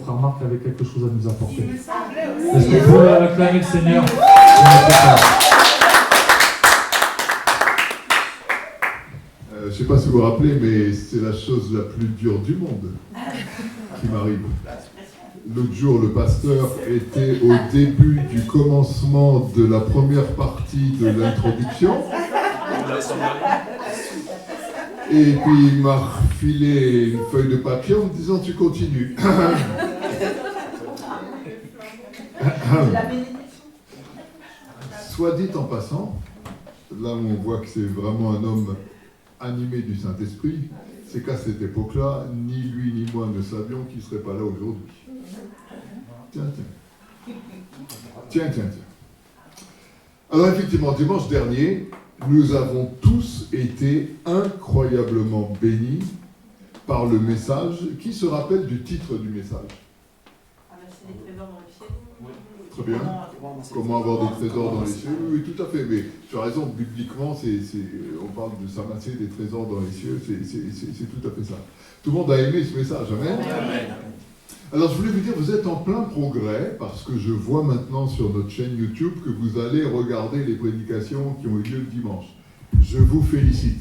votre remarque avait quelque chose à nous apporter. Est-ce qu'on peut acclamer le Seigneur? Je ne sais pas si vous vous rappelez, mais c'est la chose la plus dure du monde qui m'arrive. L'autre jour, le pasteur était au début du commencement de la première partie de l'introduction. Et puis il m'a refilé une feuille de papier en me disant tu continues. Soit dit en passant, là où on voit que c'est vraiment un homme animé du Saint-Esprit, c'est qu'à cette époque-là, ni lui ni moi ne savions qu'il ne serait pas là aujourd'hui. Tiens. Alors effectivement, dimanche dernier, nous avons tous été incroyablement bénis par le message. Qui se rappelle du titre du message? C'est les trésors dans les cieux. Très bien. Comment avoir des trésors dans les cieux? Oui, tout à fait. Mais tu as raison, bibliquement, on parle de s'amasser des trésors dans les cieux. C'est tout à fait ça. Tout le monde a aimé ce message. Amen. Amen. Alors, je voulais vous dire, vous êtes en plein progrès, parce que je vois maintenant sur notre chaîne YouTube que vous allez regarder les prédications qui ont eu lieu le dimanche. Je vous félicite.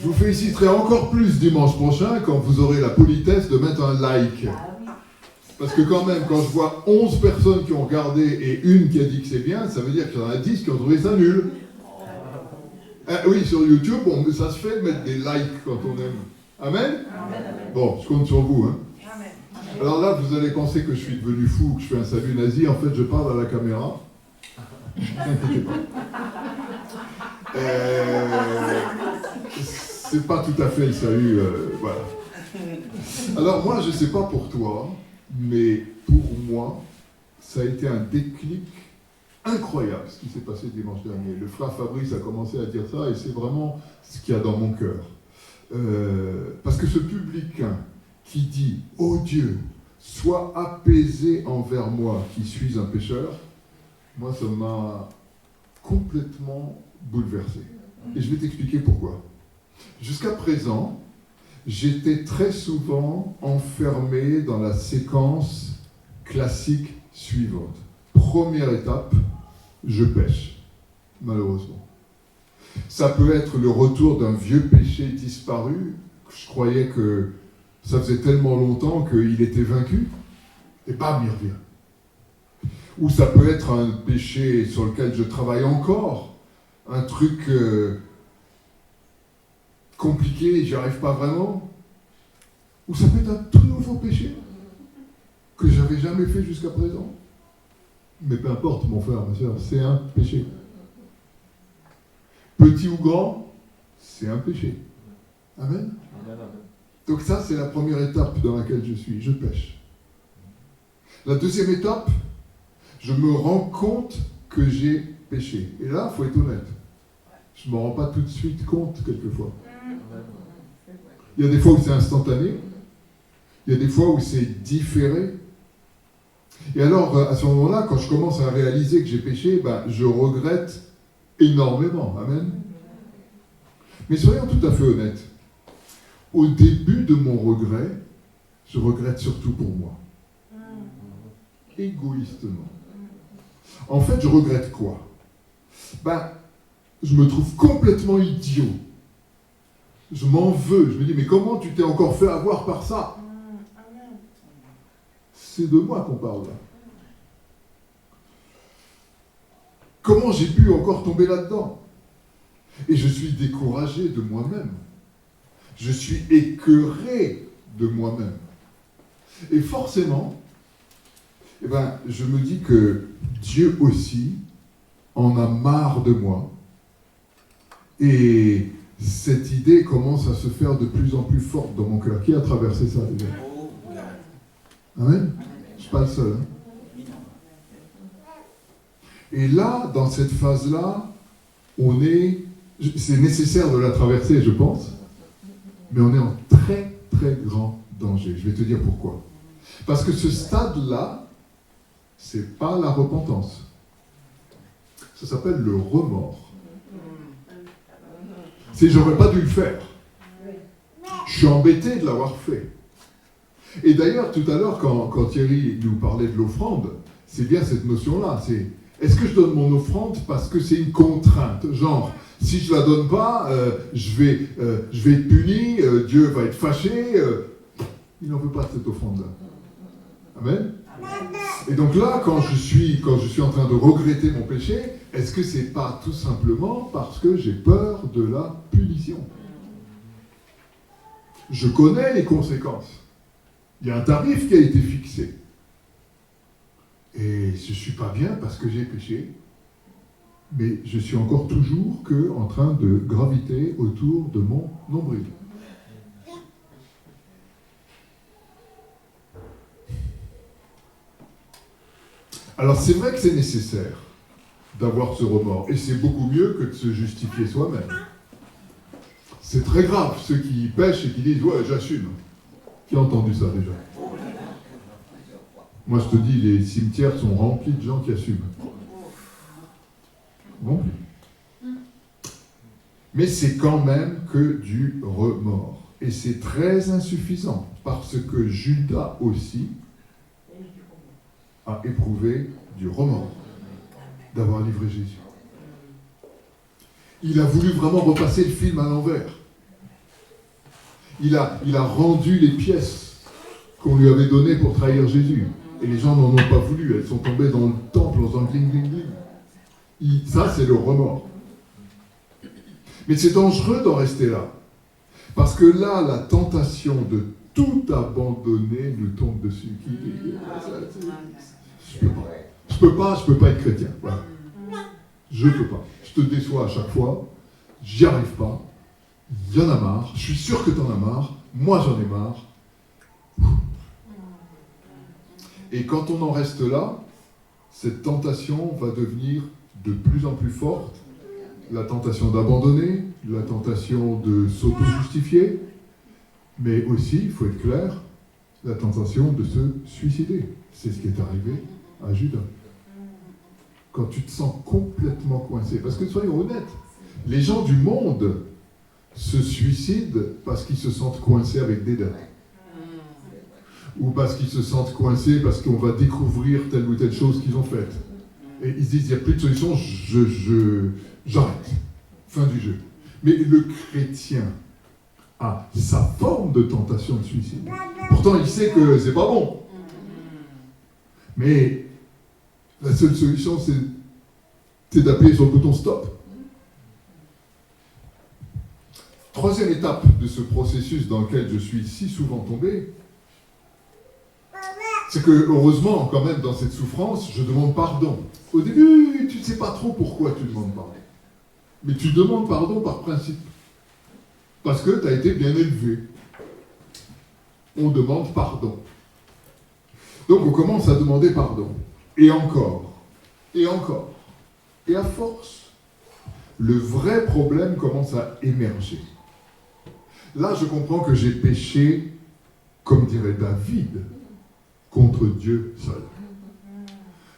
Je vous féliciterai encore plus dimanche prochain quand vous aurez la politesse de mettre un like. Parce que quand même, quand je vois 11 personnes qui ont regardé et une qui a dit que c'est bien, ça veut dire qu'il y en a 10 qui ont trouvé ça nul. Oui, sur YouTube, bon, ça se fait de mettre des likes quand on aime. Amen? Bon, je compte sur vous, hein. Alors là, vous allez penser que je suis devenu fou, que je fais un salut nazi. En fait, je parle à la caméra. N'inquiétez pas. C'est pas tout à fait le salut, voilà. Alors moi, je sais pas pour toi, mais pour moi, ça a été un déclic incroyable, ce qui s'est passé dimanche dernier. Le frère Fabrice a commencé à dire ça, et c'est vraiment ce qu'il y a dans mon cœur. Parce que ce publicain qui dit « Oh Dieu, sois apaisé envers moi qui suis un pécheur », moi ça m'a complètement bouleversé. Et je vais t'expliquer pourquoi. Jusqu'à présent, j'étais très souvent enfermé dans la séquence classique suivante. Première étape, je pêche, malheureusement. Ça peut être le retour d'un vieux péché disparu. Je croyais que ça faisait tellement longtemps qu'il était vaincu, et bam, il revient. Ou ça peut être un péché sur lequel je travaille encore, un truc compliqué, j'y arrive pas vraiment. Ou ça peut être un tout nouveau péché que j'avais jamais fait jusqu'à présent. Mais peu importe, mon frère, ma soeur, c'est un péché. Petit ou grand, c'est un péché. Amen. Donc ça, c'est la première étape dans laquelle je suis, je pêche. La deuxième étape, je me rends compte que j'ai péché. Et là, il faut être honnête. Je ne me rends pas tout de suite compte, quelquefois. Il y a des fois où c'est instantané. Il y a des fois où c'est différé. Et alors, à ce moment-là, quand je commence à réaliser que j'ai péché, je regrette énormément. Amen. Mais soyons tout à fait honnêtes. Au début de mon regret, je regrette surtout pour moi. Égoïstement. En fait, je regrette quoi? Je me trouve complètement idiot. Je m'en veux. Je me dis, mais comment tu t'es encore fait avoir par ça? C'est de moi qu'on parle là. Comment j'ai pu encore tomber là-dedans? Et je suis découragé de moi-même. Je suis écœuré de moi-même. Et forcément, je me dis que Dieu aussi en a marre de moi. Et cette idée commence à se faire de plus en plus forte dans mon cœur. Qui a traversé ça déjà? Amen? Je ne suis pas le seul. Et là, dans cette phase-là, c'est nécessaire de la traverser, je pense, mais on est en très, très grand danger. Je vais te dire pourquoi. Parce que ce stade-là, c'est pas la repentance. Ça s'appelle le remords. J'aurais pas dû le faire. Je suis embêté de l'avoir fait. Et d'ailleurs, tout à l'heure, quand Thierry nous parlait de l'offrande, c'est bien cette notion-là. C'est, est-ce que je donne mon offrande parce que c'est une contrainte? Genre, si je ne la donne pas, je vais être puni, Dieu va être fâché. Il n'en veut pas de cette offrande-là. Amen. Et donc là, quand je suis en train de regretter mon péché, est-ce que c'est pas tout simplement parce que j'ai peur de la punition? Je connais les conséquences. Il y a un tarif qui a été fixé. Et je ne suis pas bien parce que j'ai péché, mais je suis encore toujours en train de graviter autour de mon nombril. Alors c'est vrai que c'est nécessaire d'avoir ce remords, et c'est beaucoup mieux que de se justifier soi-même. C'est très grave, ceux qui pêchent et qui disent « ouais, j'assume ». Qui a entendu ça déjà? Moi je te dis, les cimetières sont remplis de gens qui assument. Remplis. Mais c'est quand même que du remords. Et c'est très insuffisant, parce que Judas aussi a éprouvé du remords d'avoir livré Jésus. Il a voulu vraiment repasser le film à l'envers. Il a rendu les pièces qu'on lui avait données pour trahir Jésus. Et les gens n'en ont pas voulu. Elles sont tombées dans le temple en faisant gling, gling, gling. Ça, c'est le remords. Mais c'est dangereux d'en rester là. Parce que là, la tentation de tout abandonner nous tombe dessus. Je peux pas être chrétien. Voilà. Je peux pas. Je te déçois à chaque fois. J'y arrive pas. Il y en a marre. Je suis sûr que tu en as marre. Moi, j'en ai marre. Et quand on en reste là, cette tentation va devenir de plus en plus forte. La tentation d'abandonner, la tentation de s'auto-justifier, mais aussi, il faut être clair, la tentation de se suicider. C'est ce qui est arrivé à Judas. Quand tu te sens complètement coincé, parce que soyons honnêtes, les gens du monde se suicident parce qu'ils se sentent coincés avec des dettes. Ou parce qu'ils se sentent coincés parce qu'on va découvrir telle ou telle chose qu'ils ont faite. Et ils se disent, il n'y a plus de solution, j'arrête. Fin du jeu. Mais le chrétien a sa forme de tentation de suicide. Pourtant, il sait que c'est pas bon. Mais la seule solution, c'est d'appuyer sur le bouton stop. Troisième étape de ce processus dans lequel je suis si souvent tombé, c'est que, heureusement, quand même, dans cette souffrance, je demande pardon. Au début, tu ne sais pas trop pourquoi tu demandes pardon. Mais tu demandes pardon par principe. Parce que tu as été bien élevé. On demande pardon. Donc on commence à demander pardon. Et encore. Et encore. Et à force, le vrai problème commence à émerger. Là, je comprends que j'ai péché, comme dirait David, contre Dieu seul.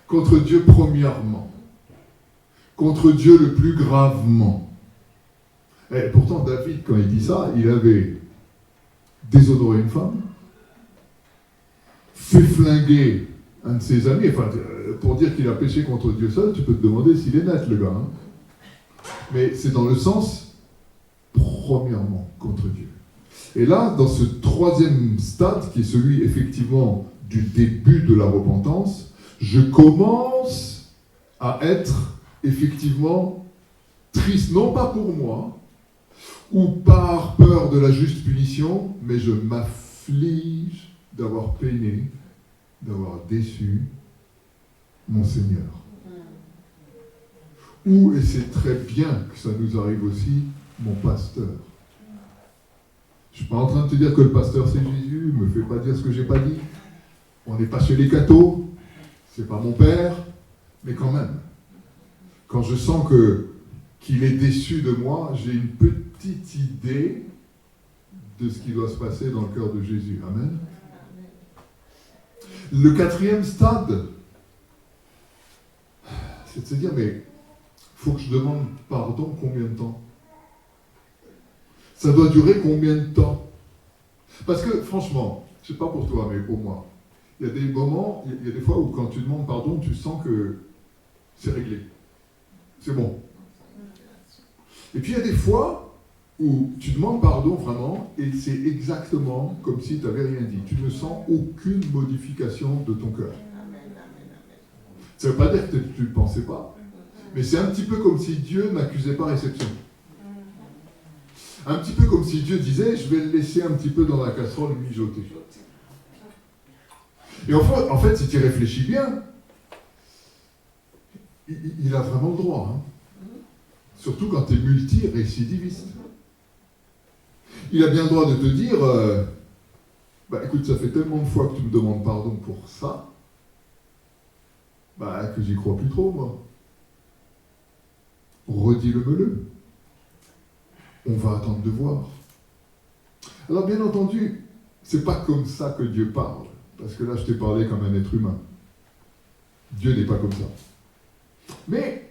Contre Dieu premièrement. Contre Dieu le plus gravement. Et pourtant, David, quand il dit ça, il avait déshonoré une femme, fait flinguer un de ses amis. Enfin, pour dire qu'il a péché contre Dieu seul, tu peux te demander s'il est net, le gars. Hein. Mais c'est dans le sens, premièrement, contre Dieu. Et là, dans ce troisième stade, qui est celui, effectivement, du début de la repentance, je commence à être, effectivement, triste, non pas pour moi, ou par peur de la juste punition, mais je m'afflige d'avoir peiné, d'avoir déçu mon Seigneur. Ou, et c'est très bien que ça nous arrive aussi, mon pasteur. Je ne suis pas en train de te dire que le pasteur c'est Jésus, ne me fais pas dire ce que je n'ai pas dit. On n'est pas chez les cathos, c'est pas mon père, mais quand même. Quand je sens qu'il est déçu de moi, j'ai une petite idée de ce qui doit se passer dans le cœur de Jésus. Amen. Le quatrième stade, c'est de se dire, mais il faut que je demande pardon combien de temps? Ça doit durer combien de temps? Parce que, franchement, Je sais pas pour toi, mais pour moi. Il y a des moments, il y a des fois où quand tu demandes pardon, tu sens que c'est réglé. C'est bon. Et puis il y a des fois où tu demandes pardon vraiment et c'est exactement comme si tu n'avais rien dit. Tu ne sens aucune modification de ton cœur. Ça ne veut pas dire que tu ne le pensais pas, mais c'est un petit peu comme si Dieu n'accusait pas réception. Un petit peu comme si Dieu disait, je vais le laisser un petit peu dans la casserole mijoter. Et en fait, si tu réfléchis bien, il a vraiment le droit. Hein. Surtout quand tu es multi-récidiviste. Il a bien le droit de te dire, écoute, ça fait tellement de fois que tu me demandes pardon pour ça, que j'y crois plus trop, moi. Redis-le-me-le. On va attendre de voir. Alors, bien entendu, c'est pas comme ça que Dieu parle. Parce que là, je t'ai parlé comme un être humain. Dieu n'est pas comme ça. Mais,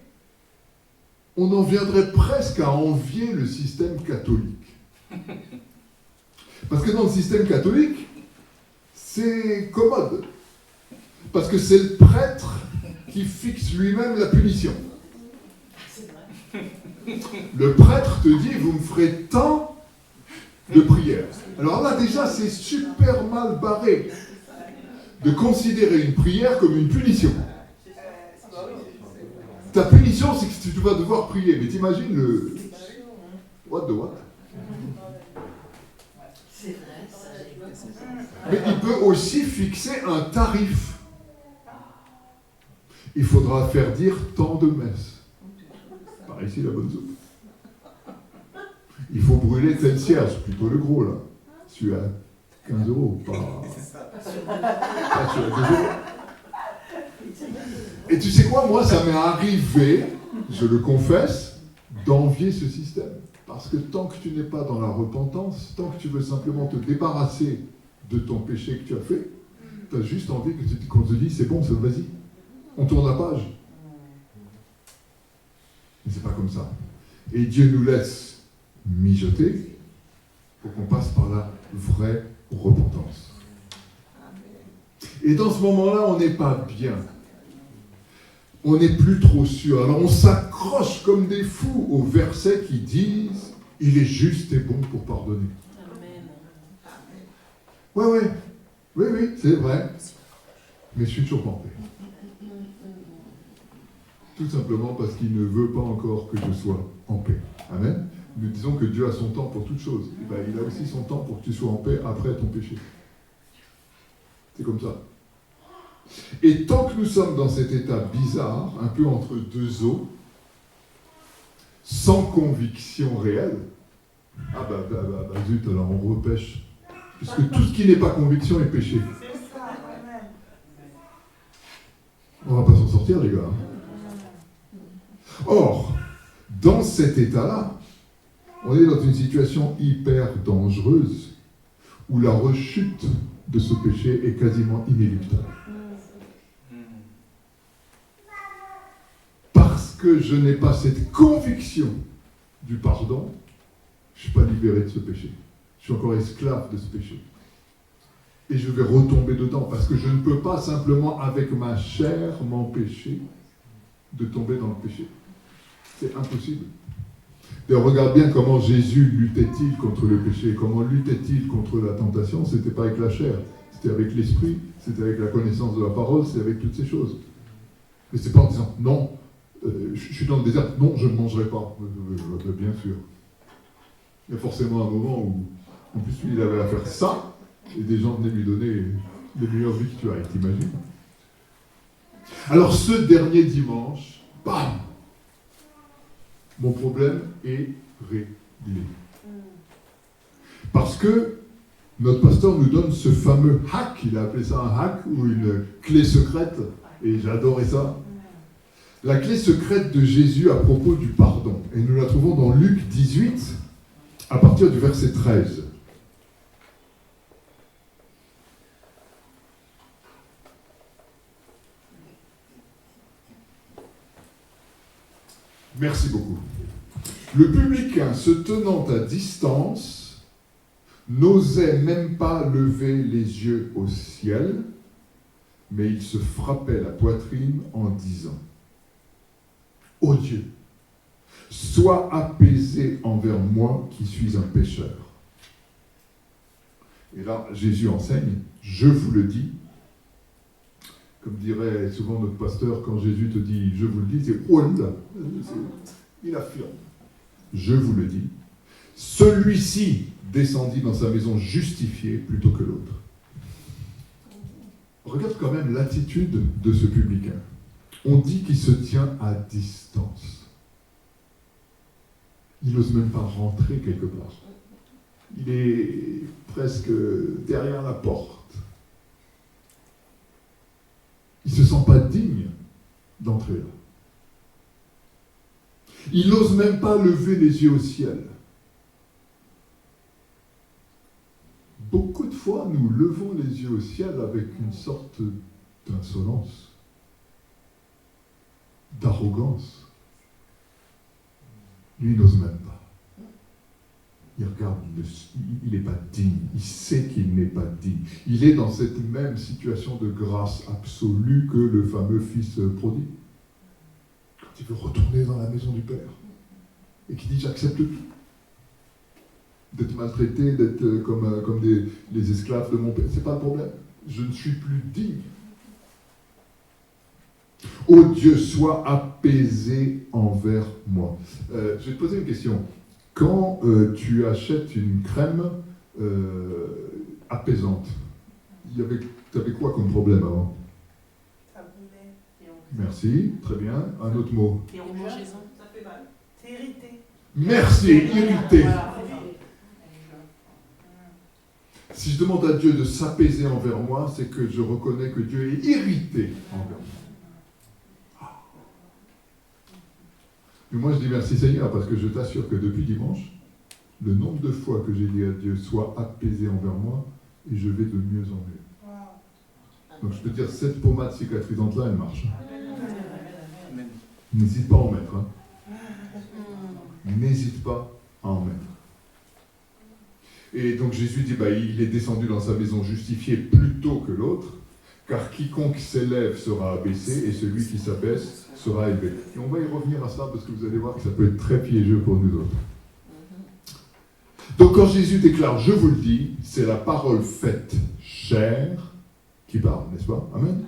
on en viendrait presque à envier le système catholique. Parce que dans le système catholique, c'est commode. Parce que c'est le prêtre qui fixe lui-même la punition. Le prêtre te dit, vous me ferez tant de prières. Alors là, déjà, c'est super mal barré de considérer une prière comme une punition. Ta punition, c'est que tu vas devoir prier. Mais t'imagines le... What the what? Mais il peut aussi fixer un tarif. Il faudra faire dire tant de messes. Par ici, la bonne soupe. Il faut brûler tel cierge, plutôt le gros, là. Celui à 15 €, pas celui à 2 €. Et tu sais quoi, moi, ça m'est arrivé, je le confesse, d'envier ce système. Parce que tant que tu n'es pas dans la repentance, tant que tu veux simplement te débarrasser de ton péché que tu as fait, tu as juste envie qu'on te dise, c'est bon, vas-y, on tourne la page. Mais c'est pas comme ça. Et Dieu nous laisse mijoter pour qu'on passe par la vraie repentance. Et dans ce moment-là, on n'est pas bien. On n'est plus trop sûr. Alors on s'accroche comme des fous aux versets qui disent « Il est juste et bon pour pardonner ». Ouais. Oui, c'est vrai. Mais je suis toujours pas en paix. Tout simplement parce qu'il ne veut pas encore que je sois en paix. Amen. Nous disons que Dieu a son temps pour toutes choses. Et ben, il a aussi son temps pour que tu sois en paix après ton péché. C'est comme ça. Et tant que nous sommes dans cet état bizarre, un peu entre deux eaux, sans conviction réelle, zut, alors on repêche. Puisque tout ce qui n'est pas conviction est péché. On ne va pas s'en sortir, les gars. Or, dans cet état-là, on est dans une situation hyper dangereuse où la rechute de ce péché est quasiment inéluctable. Parce que je n'ai pas cette conviction du pardon, je ne suis pas libéré de ce péché. Je suis encore esclave de ce péché. Et je vais retomber dedans, parce que je ne peux pas simplement, avec ma chair, m'empêcher de tomber dans le péché. C'est impossible. Et regarde bien comment Jésus luttait-il contre le péché, comment luttait-il contre la tentation. C'était pas avec la chair, c'était avec l'esprit, c'était avec la connaissance de la parole, c'est avec toutes ces choses. Mais c'est pas en disant, non, je suis dans le désert, non, je ne mangerai pas. Bien sûr. Il y a forcément un moment où, en plus, lui, il avait à faire ça, et des gens venaient lui donner les meilleures vies que tu as, t'imagines? Alors, ce dernier dimanche, bam! Mon problème est réglé. Parce que notre pasteur nous donne ce fameux hack, il a appelé ça un hack, ou une clé secrète, et j'adorais ça. La clé secrète de Jésus à propos du pardon. Et nous la trouvons dans Luc 18, à partir du verset 13. Merci beaucoup. Le publicain, se tenant à distance, n'osait même pas lever les yeux au ciel, mais il se frappait la poitrine en disant « Ô Dieu, sois apaisé envers moi qui suis un pécheur. » Et là, Jésus enseigne « Je vous le dis ». Comme dirait souvent notre pasteur, quand Jésus te dit « Je vous le dis », c'est « Oh là !» Il affirme « Je vous le dis ». Celui-ci descendit dans sa maison justifié plutôt que l'autre. Regarde quand même l'attitude de ce publicain. On dit qu'il se tient à distance. Il n'ose même pas rentrer quelque part. Il est presque derrière la porte. Il ne se sent pas digne d'entrer là. Il n'ose même pas lever les yeux au ciel. Beaucoup de fois, nous levons les yeux au ciel avec une sorte d'insolence, d'arrogance. Lui, il n'ose même pas. Il regarde, il n'est pas digne. Il sait qu'il n'est pas digne. Il est dans cette même situation de grâce absolue que le fameux fils prodigue. Quand il veut retourner dans la maison du Père et qui dit « J'accepte tout ». D'être maltraité, d'être comme les esclaves de mon père, c'est pas le problème. Je ne suis plus digne. Ô Dieu, sois apaisé envers moi. Je vais te poser une question. Quand tu achètes une crème apaisante, tu avais quoi comme problème avant? Ça brûlait. Merci, très bien. Un autre mot. Et on mangeait ça fait mal. T'es irrité. Merci, irrité. Voilà. Si je demande à Dieu de s'apaiser envers moi, c'est que je reconnais que Dieu est irrité envers moi. Mais moi, je dis merci Seigneur, parce que je t'assure que depuis dimanche, le nombre de fois que j'ai dit à Dieu, sois apaisé envers moi, et je vais de mieux en mieux. Donc je peux te dire, cette pommade cicatrisante-là, elle marche. N'hésite pas à en mettre. Hein. N'hésite pas à en mettre. Et donc Jésus dit, il est descendu dans sa maison justifié plutôt que l'autre, car quiconque s'élève sera abaissé, et celui qui s'abaisse sera élevé. Et on va y revenir à ça, parce que vous allez voir que ça peut être très piégeux pour nous autres. Donc quand Jésus déclare, je vous le dis, c'est la parole faite chair qui parle, n'est-ce pas? Amen.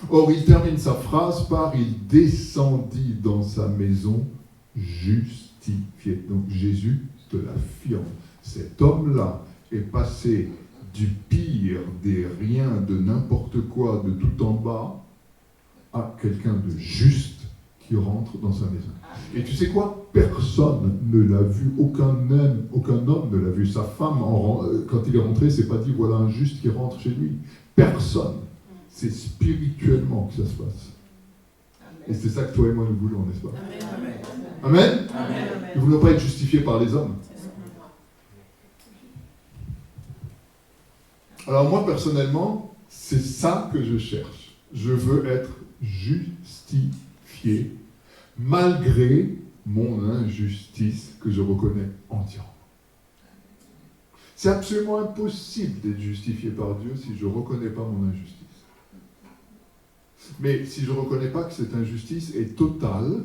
Or, il termine sa phrase par, il descendit dans sa maison justifié. Donc Jésus te l'affirme. Cet homme-là est passé du pire des riens, de n'importe quoi, de tout en bas, à quelqu'un de juste qui rentre dans sa maison. Et tu sais quoi? Personne ne l'a vu, aucun homme ne l'a vu. Sa femme, quand il est rentré, s'est pas dit voilà un juste qui rentre chez lui. Personne. C'est spirituellement que ça se passe. Et c'est ça que toi et moi nous voulons, n'est-ce pas? Amen. Amen. Nous ne voulons pas être justifiés par les hommes. Alors moi, personnellement, c'est ça que je cherche. Je veux être justifié malgré mon injustice que je reconnais entièrement. C'est absolument impossible d'être justifié par Dieu si je ne reconnais pas mon injustice. Mais si je ne reconnais pas que cette injustice est totale,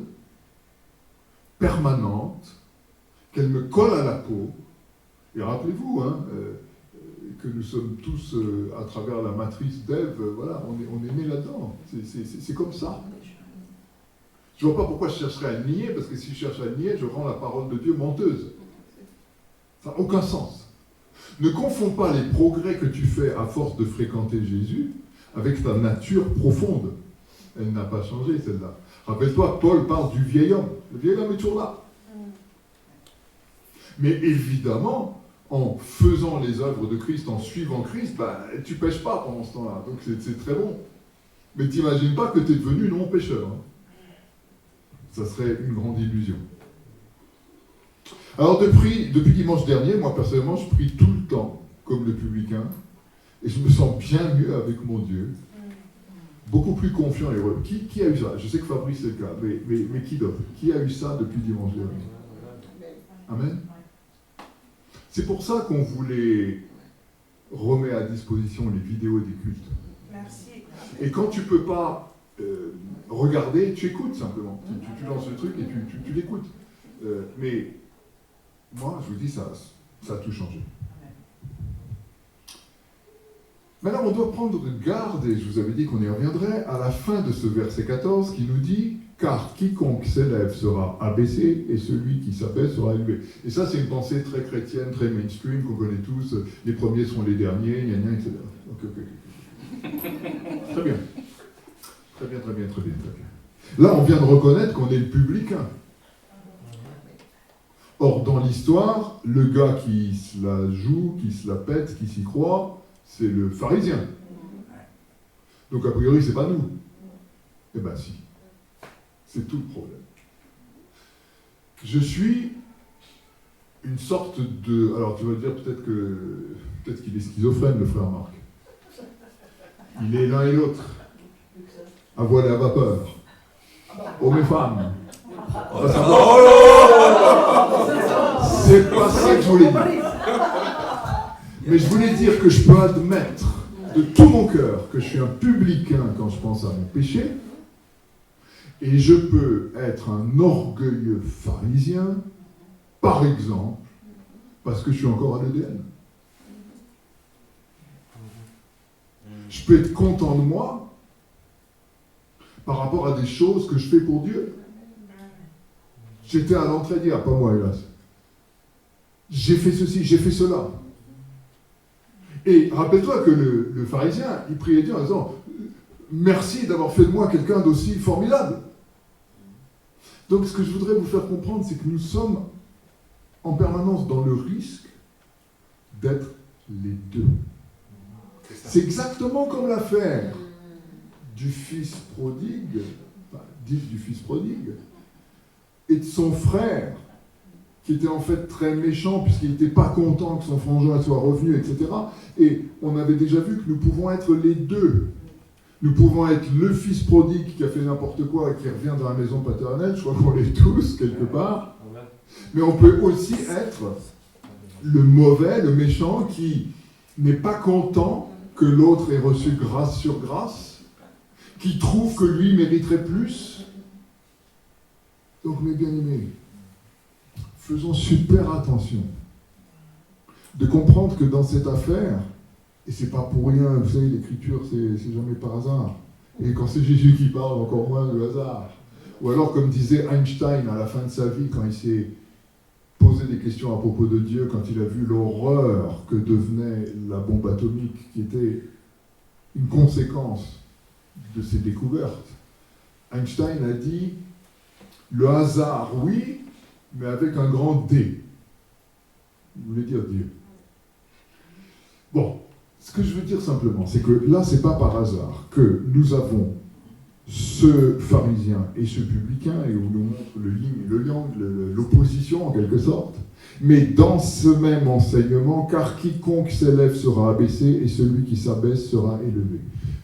permanente, qu'elle me colle à la peau, et rappelez-vous, que nous sommes tous, à travers la matrice d'Ève, voilà, on est nés là-dedans. C'est comme ça. Je ne vois pas pourquoi je chercherais à le nier, parce que si je cherche à le nier, je rends la parole de Dieu menteuse. Ça n'a aucun sens. Ne confonds pas les progrès que tu fais à force de fréquenter Jésus avec ta nature profonde. Elle n'a pas changé, celle-là. Rappelle-toi, Paul parle du vieil homme. Le vieil homme est toujours là. Mais évidemment, en faisant les œuvres de Christ, en suivant Christ, tu ne pêches pas pendant ce temps-là. Donc c'est très bon. Mais tu n'imagines pas que tu es devenu non-pécheur. Hein. Ça serait une grande illusion. Alors depuis dimanche dernier, moi personnellement, je prie tout le temps, comme le publicain, et je me sens bien mieux avec mon Dieu, beaucoup plus confiant et heureux. Qui a eu ça? Je sais que Fabrice c'est le cas, mais qui d'autre? Qui a eu ça depuis dimanche dernier? Amen. C'est pour ça qu'on voulait remettre à disposition les vidéos des cultes. Merci. Et quand tu peux pas regarder, tu écoutes simplement. Tu lances le truc et tu l'écoutes. Mais moi, je vous dis, ça a tout changé. Maintenant, on doit prendre garde, et je vous avais dit qu'on y reviendrait, à la fin de ce verset 14 qui nous dit « Car quiconque s'élève sera abaissé, et celui qui s'abaisse sera élevé. » Et ça, c'est une pensée très chrétienne, très mainstream, qu'on connaît tous. Les premiers seront les derniers, gna gna, etc. Ok. Très bien. Très bien. Là, on vient de reconnaître qu'on est le publicain. Or, dans l'histoire, le gars qui se la joue, qui se la pète, qui s'y croit, c'est le pharisien. Donc, a priori, c'est pas nous. Eh ben, si. C'est tout le problème. Je suis une sorte de... Alors, tu vas dire peut-être qu'il est schizophrène, le frère Marc. Il est l'un et l'autre. À voile et à vapeur. Hommes et femmes. C'est pas ça que je voulais dire. Mais je voulais dire que je peux admettre de tout mon cœur que je suis un publicain quand je pense à mon péché, et je peux être un orgueilleux pharisien, par exemple, parce que je suis encore à l'EDN. Je peux être content de moi par rapport à des choses que je fais pour Dieu. J'étais à l'entrée d'hier, pas moi hélas. J'ai fait ceci, j'ai fait cela. Et rappelle-toi que le pharisien, il priait Dieu en disant « Merci d'avoir fait de moi quelqu'un d'aussi formidable ». Donc ce que je voudrais vous faire comprendre, c'est que nous sommes en permanence dans le risque d'être les deux. C'est exactement comme l'affaire du fils prodigue, dite du fils prodigue, et de son frère, qui était en fait très méchant puisqu'il n'était pas content que son frangin soit revenu, etc. Et on avait déjà vu que nous pouvons être les deux. Nous pouvons être le fils prodigue qui a fait n'importe quoi et qui revient dans la maison paternelle, je crois qu'on l'est tous quelque part. Mais on peut aussi être le mauvais, le méchant, qui n'est pas content que l'autre ait reçu grâce sur grâce, qui trouve que lui mériterait plus. Donc mes bien-aimés, faisons super attention de comprendre que dans cette affaire, et c'est pas pour rien, vous savez, l'écriture, c'est jamais par hasard. Et quand c'est Jésus qui parle, encore moins le hasard. Ou alors, comme disait Einstein à la fin de sa vie, quand il s'est posé des questions à propos de Dieu, quand il a vu l'horreur que devenait la bombe atomique, qui était une conséquence de ses découvertes, Einstein a dit « Le hasard, oui, mais avec un grand D. » Il voulait dire Dieu. Bon, ce que je veux dire simplement, c'est que là, c'est pas par hasard que nous avons ce pharisien et ce publicain, et on nous montre le yin et le yang, l'opposition en quelque sorte, mais dans ce même enseignement, car quiconque s'élève sera abaissé et celui qui s'abaisse sera élevé.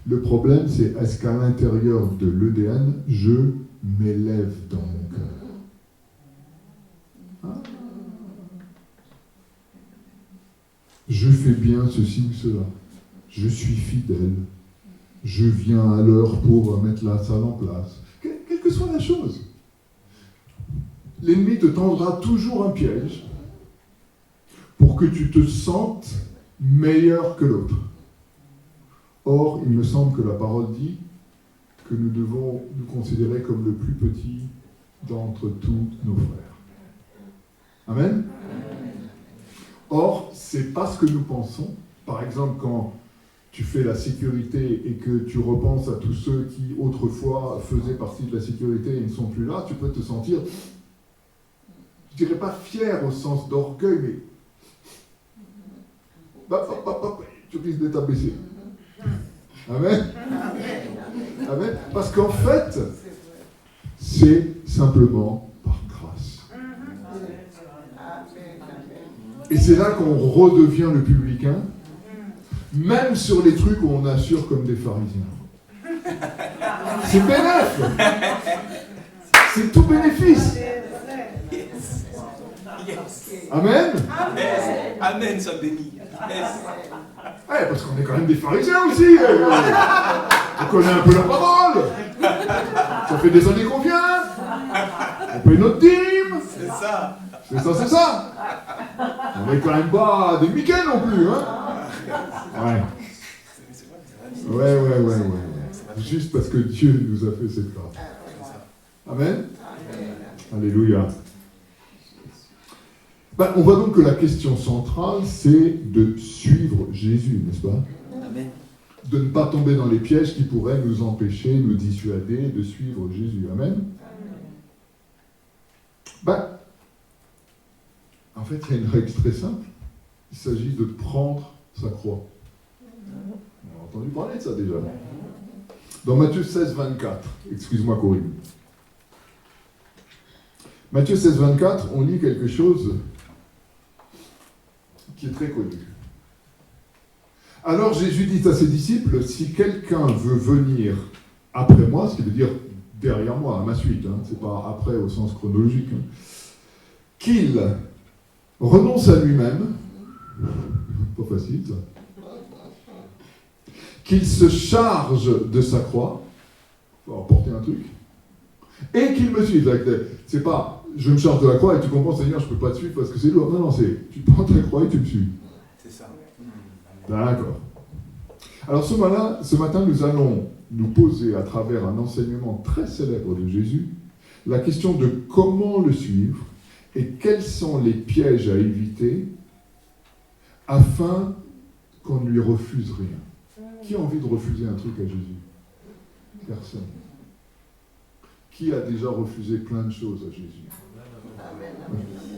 Le problème, c'est est-ce qu'à l'intérieur de l'EDN, je m'élève dans mon cœur? Hein? Je fais bien ceci ou cela. Je suis fidèle. Je viens à l'heure pour mettre la salle en place. Quelle que soit la chose. L'ennemi te tendra toujours un piège pour que tu te sentes meilleur que l'autre. Or, il me semble que la parole dit que nous devons nous considérer comme le plus petit d'entre tous nos frères. Amen? Or, c'est pas ce que nous pensons. Par exemple, quand tu fais la sécurité et que tu repenses à tous ceux qui autrefois faisaient partie de la sécurité et ne sont plus là, tu peux te sentir, je dirais pas fier au sens d'orgueil, mais tu risques d'être abaissé. Amen. Amen. Parce qu'en fait, c'est simplement par grâce. Et c'est là qu'on redevient le publicain, même sur les trucs où on assure comme des pharisiens. C'est bénéf. C'est tout bénéfice. Amen. Amen, ça bénit. Yes. Ouais, parce qu'on est quand même des pharisiens aussi. On connaît un peu la parole. Ça fait des années qu'on vient. On paye notre dîme. C'est ça. C'est ça. On n'est quand même pas des Mickey non plus, hein. Ouais. Juste parce que Dieu nous a fait cette grâce. Amen. Alléluia. On voit donc que la question centrale, c'est de suivre Jésus, n'est-ce pas? Amen. De ne pas tomber dans les pièges qui pourraient nous empêcher, nous dissuader de suivre Jésus. Amen. En fait, il y a une règle très simple. Il s'agit de prendre sa croix. On a entendu parler de ça déjà. Dans Matthieu 16, 24, excuse-moi Corinne. Matthieu 16, 24, on lit quelque chose qui est très connu. Alors Jésus dit à ses disciples, si quelqu'un veut venir après moi, ce qui veut dire derrière moi, à ma suite, c'est pas après au sens chronologique, qu'il renonce à lui-même, pas facile ça, qu'il se charge de sa croix, il faut apporter un truc, et qu'il me suive. C'est pas, je me charge de la croix et tu comprends, Seigneur, je ne peux pas te suivre parce que c'est lourd. Non, c'est, tu prends ta croix et tu me suis. C'est ça. D'accord. Alors ce matin, nous allons nous poser à travers un enseignement très célèbre de Jésus, la question de comment le suivre et quels sont les pièges à éviter afin qu'on ne lui refuse rien. Qui a envie de refuser un truc à Jésus? Personne. Qui a déjà refusé plein de choses à Jésus?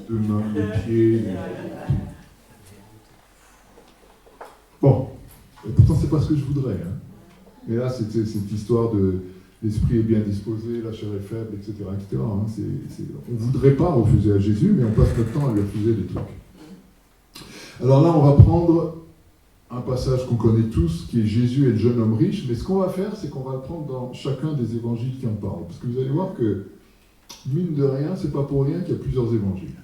Deux mains, des pieds. Bon, et pourtant c'est pas ce que je voudrais. Mais là, c'était cette histoire de l'esprit est bien disposé, la chair est faible, etc. etc. On ne voudrait pas refuser à Jésus, mais on passe notre temps à lui refuser des trucs. Alors là, on va prendre un passage qu'on connaît tous, qui est Jésus et le jeune homme riche, mais ce qu'on va faire, c'est qu'on va le prendre dans chacun des évangiles qui en parlent. Parce que vous allez voir que, mine de rien, c'est pas pour rien qu'il y a plusieurs évangiles.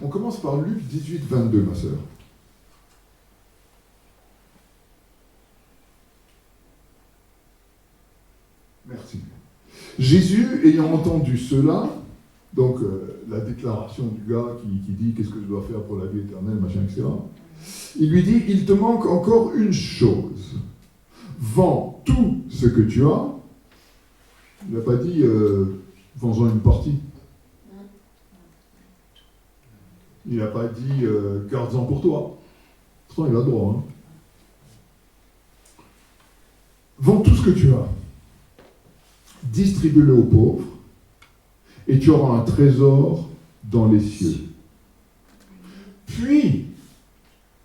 On commence par Luc 18, 22, ma sœur. Merci. Jésus, ayant entendu cela, donc la déclaration du gars qui dit « Qu'est-ce que je dois faire pour la vie éternelle ?» machin, etc. Il lui dit, il te manque encore une chose. Vends tout ce que tu as. Il n'a pas dit, vends-en une partie. Il n'a pas dit, garde-en pour toi. Pourtant, il a le droit. Vends tout ce que tu as. Distribue-le aux pauvres. Et tu auras un trésor dans les cieux. Puis,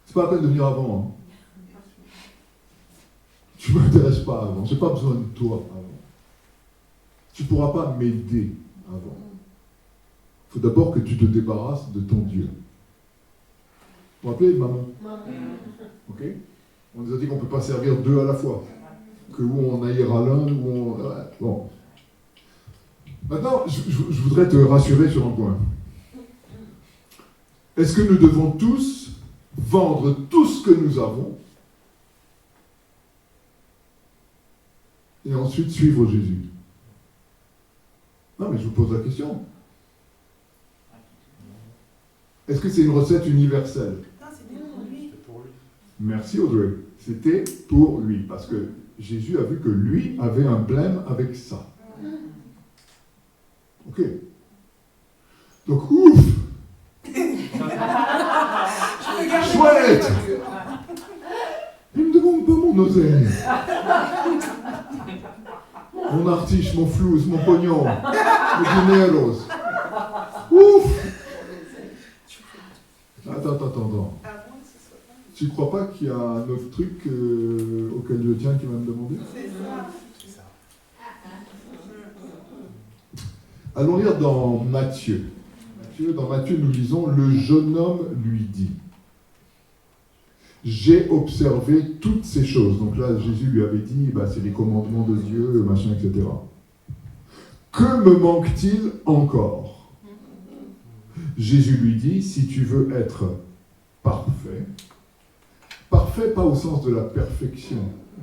c'est pas la peine de venir avant. Tu ne m'intéresses pas avant. Je n'ai pas besoin de toi avant. Tu ne pourras pas m'aider avant. Il faut d'abord que tu te débarrasses de ton Dieu. Vous vous rappelez, maman? Ok? On nous a dit qu'on ne peut pas servir deux à la fois. Que où on haïra l'un, où on... Bon. Maintenant, je voudrais te rassurer sur un point. Est-ce que nous devons tous vendre tout ce que nous avons et ensuite suivre Jésus? Non, mais je vous pose la question. Est-ce que c'est une recette universelle? Non, c'était pour lui. Merci Audrey. C'était pour lui, parce que Jésus a vu que lui avait un blême avec ça. Ok. Donc, ouf! Chouette! Il me demande pas mon oseille. Mon artiche, mon flouze, mon pognon, mon dineros. Ouf! Attends. Tu ne crois pas qu'il y a un autre truc auquel je tiens qui va me demander? C'est ça. Allons lire dans Matthieu. Dans Matthieu, nous lisons, le jeune homme lui dit, j'ai observé toutes ces choses. Donc là, Jésus lui avait dit, c'est les commandements de Dieu, machin, etc. Que me manque-t-il encore? Jésus lui dit, si tu veux être parfait, parfait pas au sens de la perfection,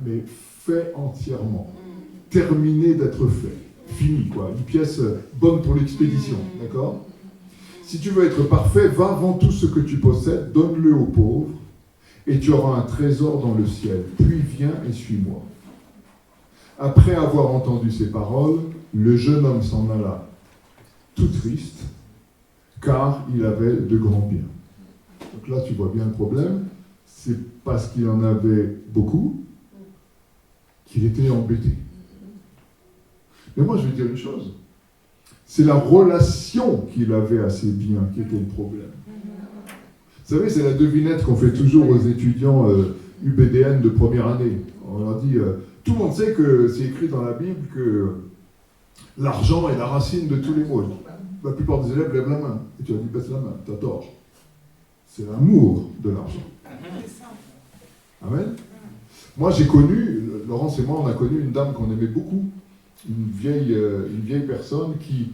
mais fait entièrement, terminé d'être fait, fini quoi, une pièce bonne pour l'expédition, d'accord? Si tu veux être parfait, va vends tout ce que tu possèdes, donne-le aux pauvres, et tu auras un trésor dans le ciel. Puis viens et suis-moi. Après avoir entendu ces paroles, le jeune homme s'en alla, tout triste, car il avait de grands biens. Donc là, tu vois bien le problème. C'est parce qu'il en avait beaucoup qu'il était embêté. Mais moi, je vais dire une chose. C'est la relation qu'il avait à ses biens qui était le problème. Vous savez, c'est la devinette qu'on fait toujours aux étudiants UBDN de première année. On leur dit, tout le monde sait que c'est écrit dans la Bible que l'argent est la racine de tous les maux. La plupart des élèves lèvent la main. Et tu leur dis, baisse la main, t'as tort. C'est l'amour de l'argent. Amen. Moi, j'ai connu, Laurence et moi, on a connu une dame qu'on aimait beaucoup, une vieille personne qui,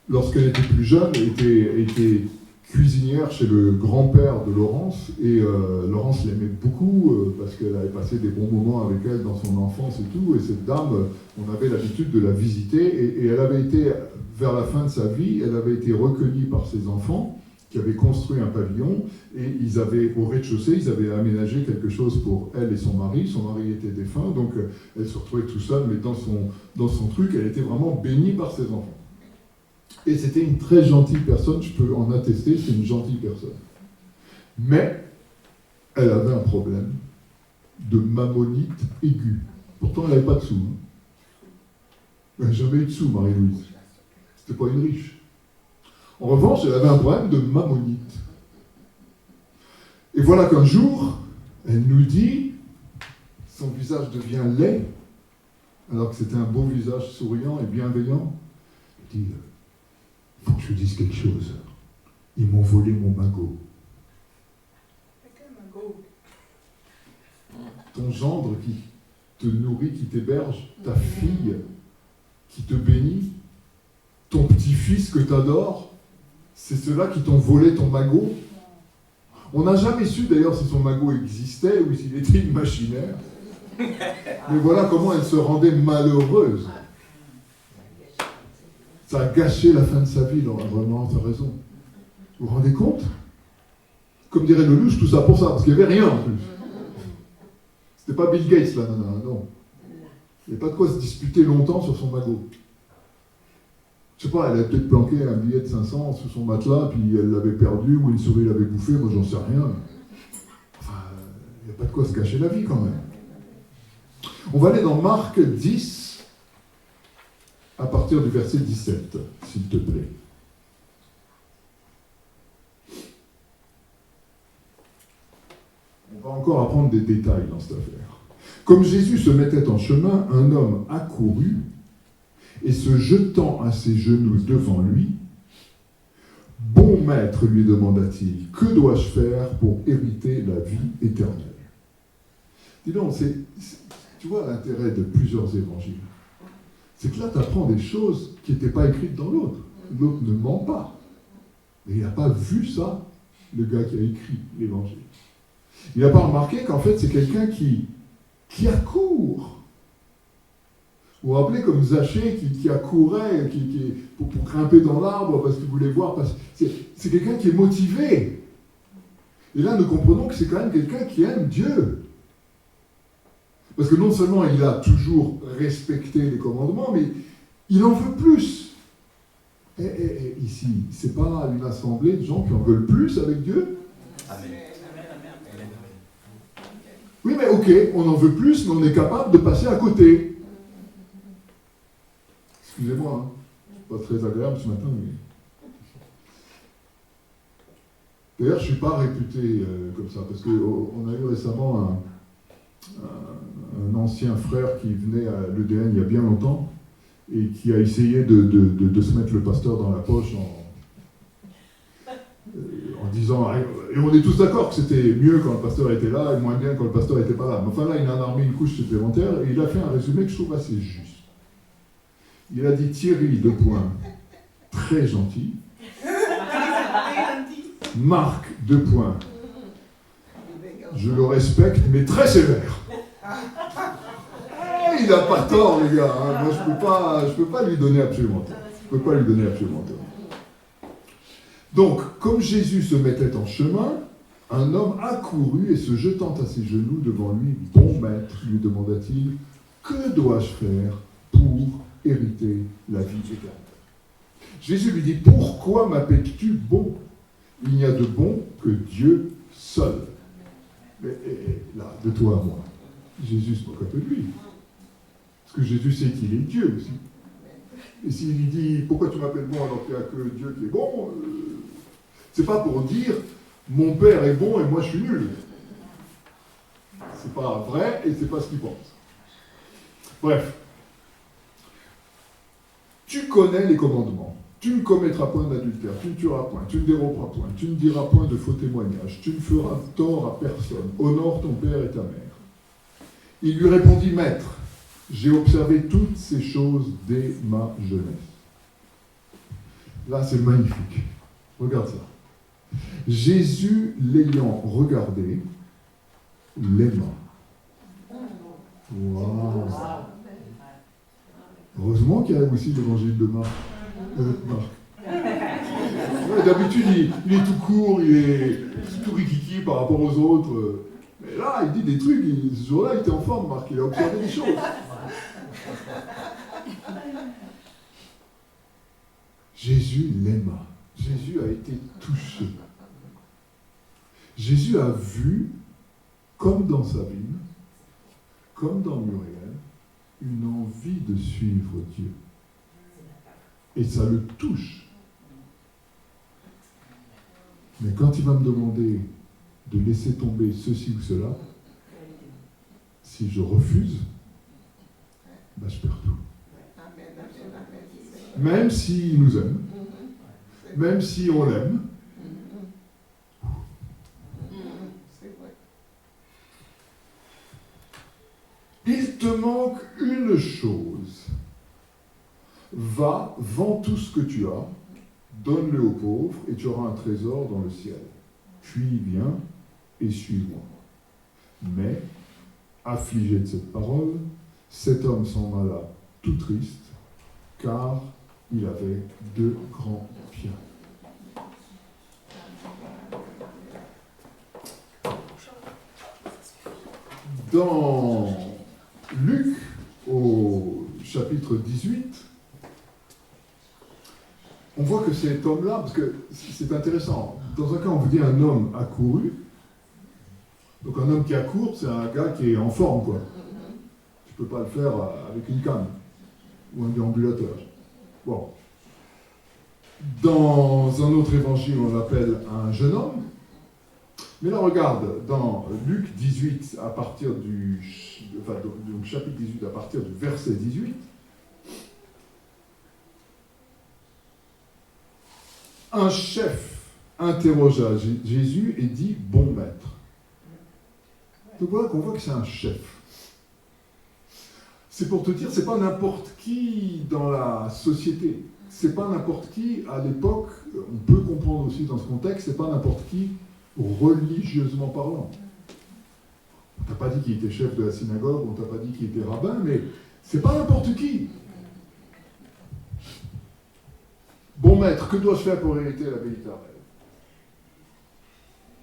lorsqu'elle était plus jeune, était cuisinière chez le grand-père de Laurence, et Laurence l'aimait beaucoup parce qu'elle avait passé des bons moments avec elle dans son enfance et tout, et cette dame, on avait l'habitude de la visiter, et elle avait été, vers la fin de sa vie, elle avait été recueillie par ses enfants, qui avaient construit un pavillon, et ils avaient, au rez-de-chaussée, ils avaient aménagé quelque chose pour elle et son mari était défunt, donc elle se retrouvait tout seule, mais dans son truc, elle était vraiment bénie par ses enfants. Et c'était une très gentille personne, je peux en attester, c'est une gentille personne. Mais, elle avait un problème de mammonite aigu. Pourtant, elle n'avait pas de sous. Elle n'avait jamais eu de sous, Marie-Louise. C'était pas une riche. En revanche, elle avait un problème de mammonite. Et voilà qu'un jour, elle nous dit, son visage devient laid, alors que c'était un beau visage souriant et bienveillant. Elle dit, il faut que je te dise quelque chose. Ils m'ont volé mon magot. Ton gendre qui te nourrit, qui t'héberge, ta fille qui te bénit, ton petit-fils que tu adores, c'est ceux-là qui t'ont volé ton magot. On n'a jamais su d'ailleurs si son magot existait ou s'il était imaginaire. Mais voilà comment elle se rendait malheureuse. Ça a gâché la fin de sa vie, Laura, vraiment, tu as raison. Vous vous rendez compte? Comme dirait Lelouch, tout ça pour ça, parce qu'il n'y avait rien en plus. C'était pas Bill Gates là, non. Il n'y avait pas de quoi se disputer longtemps sur son magot. Je sais pas, elle a peut-être planqué un billet de 500 sous son matelas, puis elle l'avait perdu, ou une souris l'avait bouffé, moi j'en sais rien. Enfin, il n'y a pas de quoi se gâcher la vie quand même. On va aller dans Marc 10, à partir du verset 17, s'il te plaît. On va encore apprendre des détails dans cette affaire. Comme Jésus se mettait en chemin, un homme accourut, et se jetant à ses genoux devant lui, « Bon maître, lui demanda-t-il, que dois-je faire pour hériter la vie éternelle ?» Dis donc, tu vois l'intérêt de plusieurs évangiles. C'est que là, tu apprends des choses qui n'étaient pas écrites dans l'autre. L'autre ne ment pas. Mais il n'a pas vu ça, le gars qui a écrit l'évangile. Il n'a pas remarqué qu'en fait, c'est quelqu'un qui accourt. Vous vous rappelez comme Zachée qui accourait pour grimper dans l'arbre parce qu'il voulait voir. C'est quelqu'un qui est motivé. Et là, nous comprenons que c'est quand même quelqu'un qui aime Dieu. Parce que non seulement il a toujours respecté les commandements, mais il en veut plus. Et ici, c'est pas une assemblée de gens qui en veulent plus avec Dieu. Amen. Oui, mais ok, on en veut plus, mais on est capable de passer à côté. Excusez-moi, pas très agréable ce matin. Mais... D'ailleurs, je ne suis pas réputé comme ça, parce qu'on a eu récemment un ancien frère qui venait à l'EDN il y a bien longtemps, et qui a essayé de se mettre le pasteur dans la poche en disant, et on est tous d'accord que c'était mieux quand le pasteur était là, et moins bien quand le pasteur n'était pas là. Mais enfin là, il en a remis une couche supplémentaire, et il a fait un résumé que je trouve assez juste. Il a dit Thierry, très gentil, Marc, 2 points. Je le respecte, mais très sévère. Il n'a pas tort, les gars. Hein. Moi, je peux pas lui donner absolument tort. Je peux pas lui donner absolument tort. Donc, comme Jésus se mettait en chemin, un homme accourut et se jetant à ses genoux devant lui, « Bon maître, lui demanda-t-il, que dois-je faire pour hériter la vie éternelle ?» Jésus lui dit, « Pourquoi m'appelles-tu bon? Il n'y a de bon que Dieu seul. » Mais là, de toi à moi, Jésus se moque un peu de lui. Parce que Jésus sait qu'il est Dieu aussi. Et s'il lui dit, pourquoi tu m'appelles bon alors qu'il n'y a que Dieu qui est bon, c'est pas pour dire, mon père est bon et moi je suis nul. C'est pas vrai et c'est pas ce qu'il pense. Bref. Tu connais les commandements. Tu ne commettras point d'adultère, tu ne tueras point, tu ne déroberas point, tu ne diras point de faux témoignages, tu ne feras tort à personne, honore ton père et ta mère. Il lui répondit, Maître, j'ai observé toutes ces choses dès ma jeunesse. Là, c'est magnifique. Regarde ça. Jésus, l'ayant regardé, l'aima. Wow. Heureusement qu'il y a aussi l'évangile de Marc. Ouais, d'habitude, il est tout court, il est tout rikiki par rapport aux autres. Mais là, il dit des trucs, ce jour-là, il était en forme, Marc, il a observé des choses. Jésus l'aima. Jésus a été touché. Jésus a vu, comme dans Sabine, comme dans Muriel, une envie de suivre Dieu. Et ça le touche. Mais quand il va me demander de laisser tomber ceci ou cela, si je refuse, ben je perds tout. Même s'il nous aime, même si on l'aime, il te manque une chose. Va, vends tout ce que tu as, donne-le aux pauvres, et tu auras un trésor dans le ciel. Puis viens et suis-moi. Mais, affligé de cette parole, cet homme s'en alla tout triste, car il avait 2 grands biens. Dans Luc, au chapitre 18, on voit que cet homme-là, parce que c'est intéressant, dans un cas on vous dit un homme accouru, donc un homme qui accourt, c'est un gars qui est en forme, quoi. Tu peux pas le faire avec une canne, ou un déambulateur. Bon. Dans un autre évangile, on l'appelle un jeune homme. Mais là, regarde, dans Luc 18, à partir donc chapitre 18, à partir du verset 18, un chef interrogea Jésus et dit « Bon maître ». Donc voilà qu'on voit que c'est un chef. C'est pour te dire, c'est pas n'importe qui dans la société. C'est pas n'importe qui à l'époque, on peut comprendre aussi dans ce contexte, c'est pas n'importe qui religieusement parlant. On t'a pas dit qu'il était chef de la synagogue, on t'a pas dit qu'il était rabbin, mais c'est pas n'importe qui. Bon maître, que dois-je faire pour hériter la vie éternelle?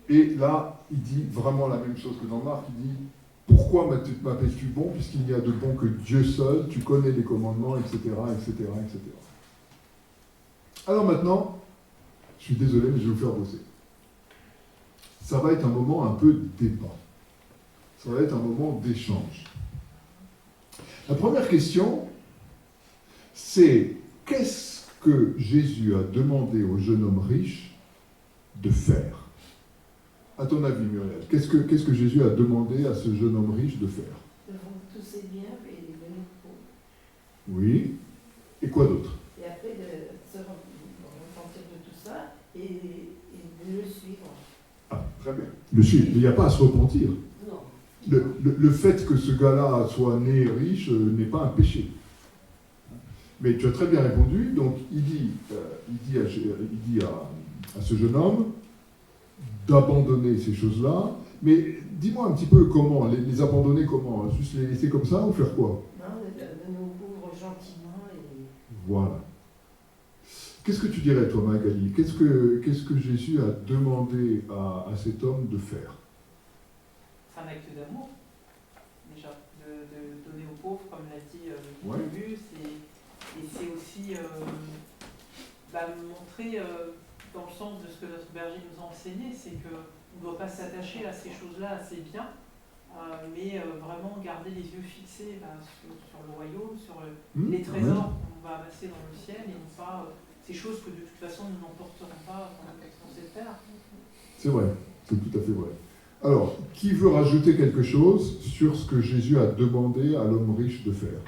Et là, il dit vraiment la même chose que dans Marc, il dit « Pourquoi m'appelles-tu bon, puisqu'il n'y a de bon que Dieu seul, tu connais les commandements, etc., etc., etc. » Alors maintenant, je suis désolé, mais je vais vous faire bosser. Ça va être un moment un peu de débat. Ça va être un moment d'échange. La première question, c'est qu'est-ce que Jésus a demandé au jeune homme riche de faire? À ton avis, Muriel, qu'est-ce que Jésus a demandé à ce jeune homme riche de faire? De vendre tous ses biens et les donner aux pauvres. Oui. Et quoi d'autre? Et après de se repentir de tout ça et de le suivre. Ah, très bien. Le suivre. Il n'y a pas à se repentir. Non. Le fait que ce gars-là soit né riche n'est pas un péché. Mais tu as très bien répondu. Donc, il dit à ce jeune homme, d'abandonner ces choses-là. Mais dis-moi un petit peu comment, les abandonner comment? Juste les laisser comme ça ou faire quoi? Non, de nous ouvre gentiment et Voilà. Qu'est-ce que tu dirais, toi, Magali? Qu'est-ce que Jésus a demandé à cet homme de faire? C'est un acte d'amour, déjà, de donner aux pauvres, comme l'a dit Ouais. Lubu, et c'est aussi montrer dans le sens de ce que notre berger nous a enseigné, c'est qu'on ne doit pas s'attacher à ces choses-là, à ces biens, mais vraiment garder les yeux fixés sur le royaume, sur les trésors qu'on va amasser dans le ciel, et non pas ces choses que de toute façon nous n'emporterons pas dans cette terre. C'est vrai, c'est tout à fait vrai. Alors, qui veut rajouter quelque chose sur ce que Jésus a demandé à l'homme riche de faire?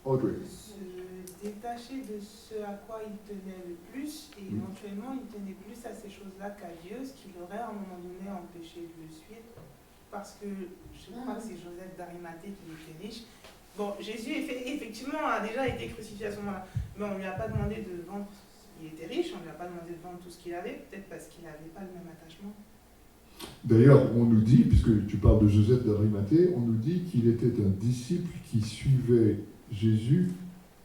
Audrey. Se détacher de ce à quoi il tenait le plus, et éventuellement il tenait plus à ces choses-là qu'à Dieu, ce qui l'aurait à un moment donné empêché de le suivre, parce que je crois que c'est Joseph d'Arimathée qui était riche. Bon, Jésus effectivement a déjà été crucifié à ce moment-là, mais on ne lui a pas demandé de vendre, il était riche, on ne lui a pas demandé de vendre tout ce qu'il avait, peut-être parce qu'il n'avait pas le même attachement. D'ailleurs, on nous dit, puisque tu parles de Joseph d'Arimathée, on nous dit qu'il était un disciple qui suivait Jésus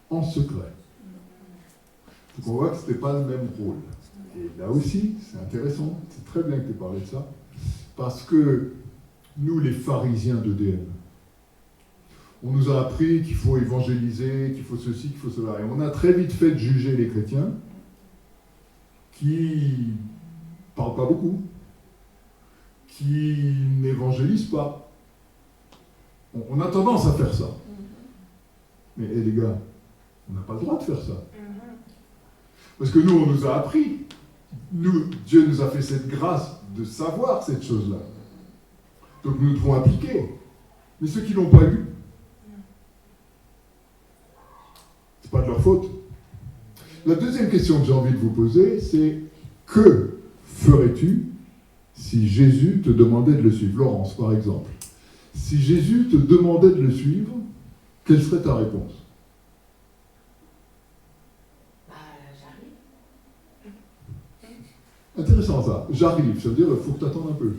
en secret. Donc on voit que ce n'était pas le même rôle. Et là aussi, c'est intéressant, c'est très bien que tu aies parlé de ça, parce que nous, les pharisiens d'EDM, on nous a appris qu'il faut évangéliser, qu'il faut ceci, qu'il faut cela. Et on a très vite fait de juger les chrétiens qui ne parlent pas beaucoup, qui n'évangélisent pas. On a tendance à faire ça. Mais les gars, on n'a pas le droit de faire ça. Parce que nous, on nous a appris. Nous, Dieu nous a fait cette grâce de savoir cette chose-là. Donc nous devons appliquer. Mais ceux qui ne l'ont pas eu, c'est pas de leur faute. La deuxième question que j'ai envie de vous poser, c'est que ferais-tu si Jésus te demandait de le suivre? Laurence, par exemple. Si Jésus te demandait de le suivre, quelle serait ta réponse? J'arrive. Intéressant ça. J'arrive, ça veut dire qu'il faut que tu attendes un peu.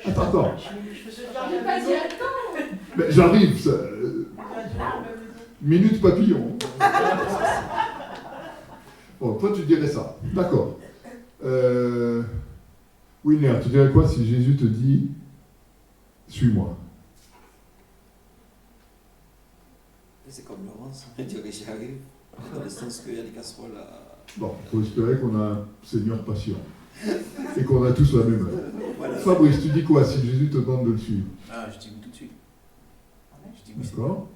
Attends. J'ai pas dit attends. Mais j'arrive, ça, minute papillon. Bon, toi tu dirais ça. D'accord. Winner, tu dirais quoi si Jésus te dit « Suis-moi » ? C'est comme Laurence, il dirait j'arrive, dans le sens qu'il y a des casseroles à... Bon, il faut espérer qu'on a un Seigneur patient et qu'on a tous la même heure. Voilà. Fabrice, tu dis quoi si Jésus te demande de le suivre? Ah, je dis oui tout de suite. Je dis oui. D'accord.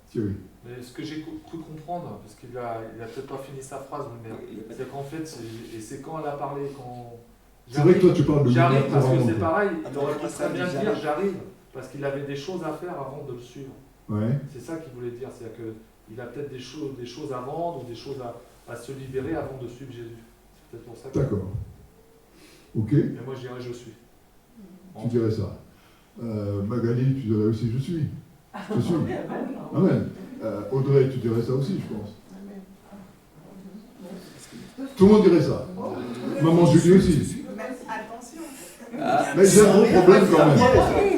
Thierry. Mais ce que j'ai cru comprendre, parce qu'il a peut-être pas fini sa phrase, mais c'est qu'en fait, c'est quand elle a parlé, quand... C'est vrai que toi tu parles de J'arrive lumière parce que courante. c'est pareil, il Attends, aurait moi, pu ça très bien dit dire j'arrive. j'arrive, parce qu'il avait des choses à faire avant de le suivre. Ouais. C'est ça qu'il voulait dire, c'est-à-dire qu'il a peut-être des choses à vendre ou des choses à se libérer avant de suivre Jésus. C'est peut-être pour ça que... D'accord. Ok, Mais moi je dirais je suis. tu dirais ça. Magali, tu dirais aussi je suis. Je suis. Amen. Audrey, tu dirais ça aussi, je pense. Tout le monde dirait ça. Maman Julie aussi. Mais attention. Mais j'ai un gros problème quand même.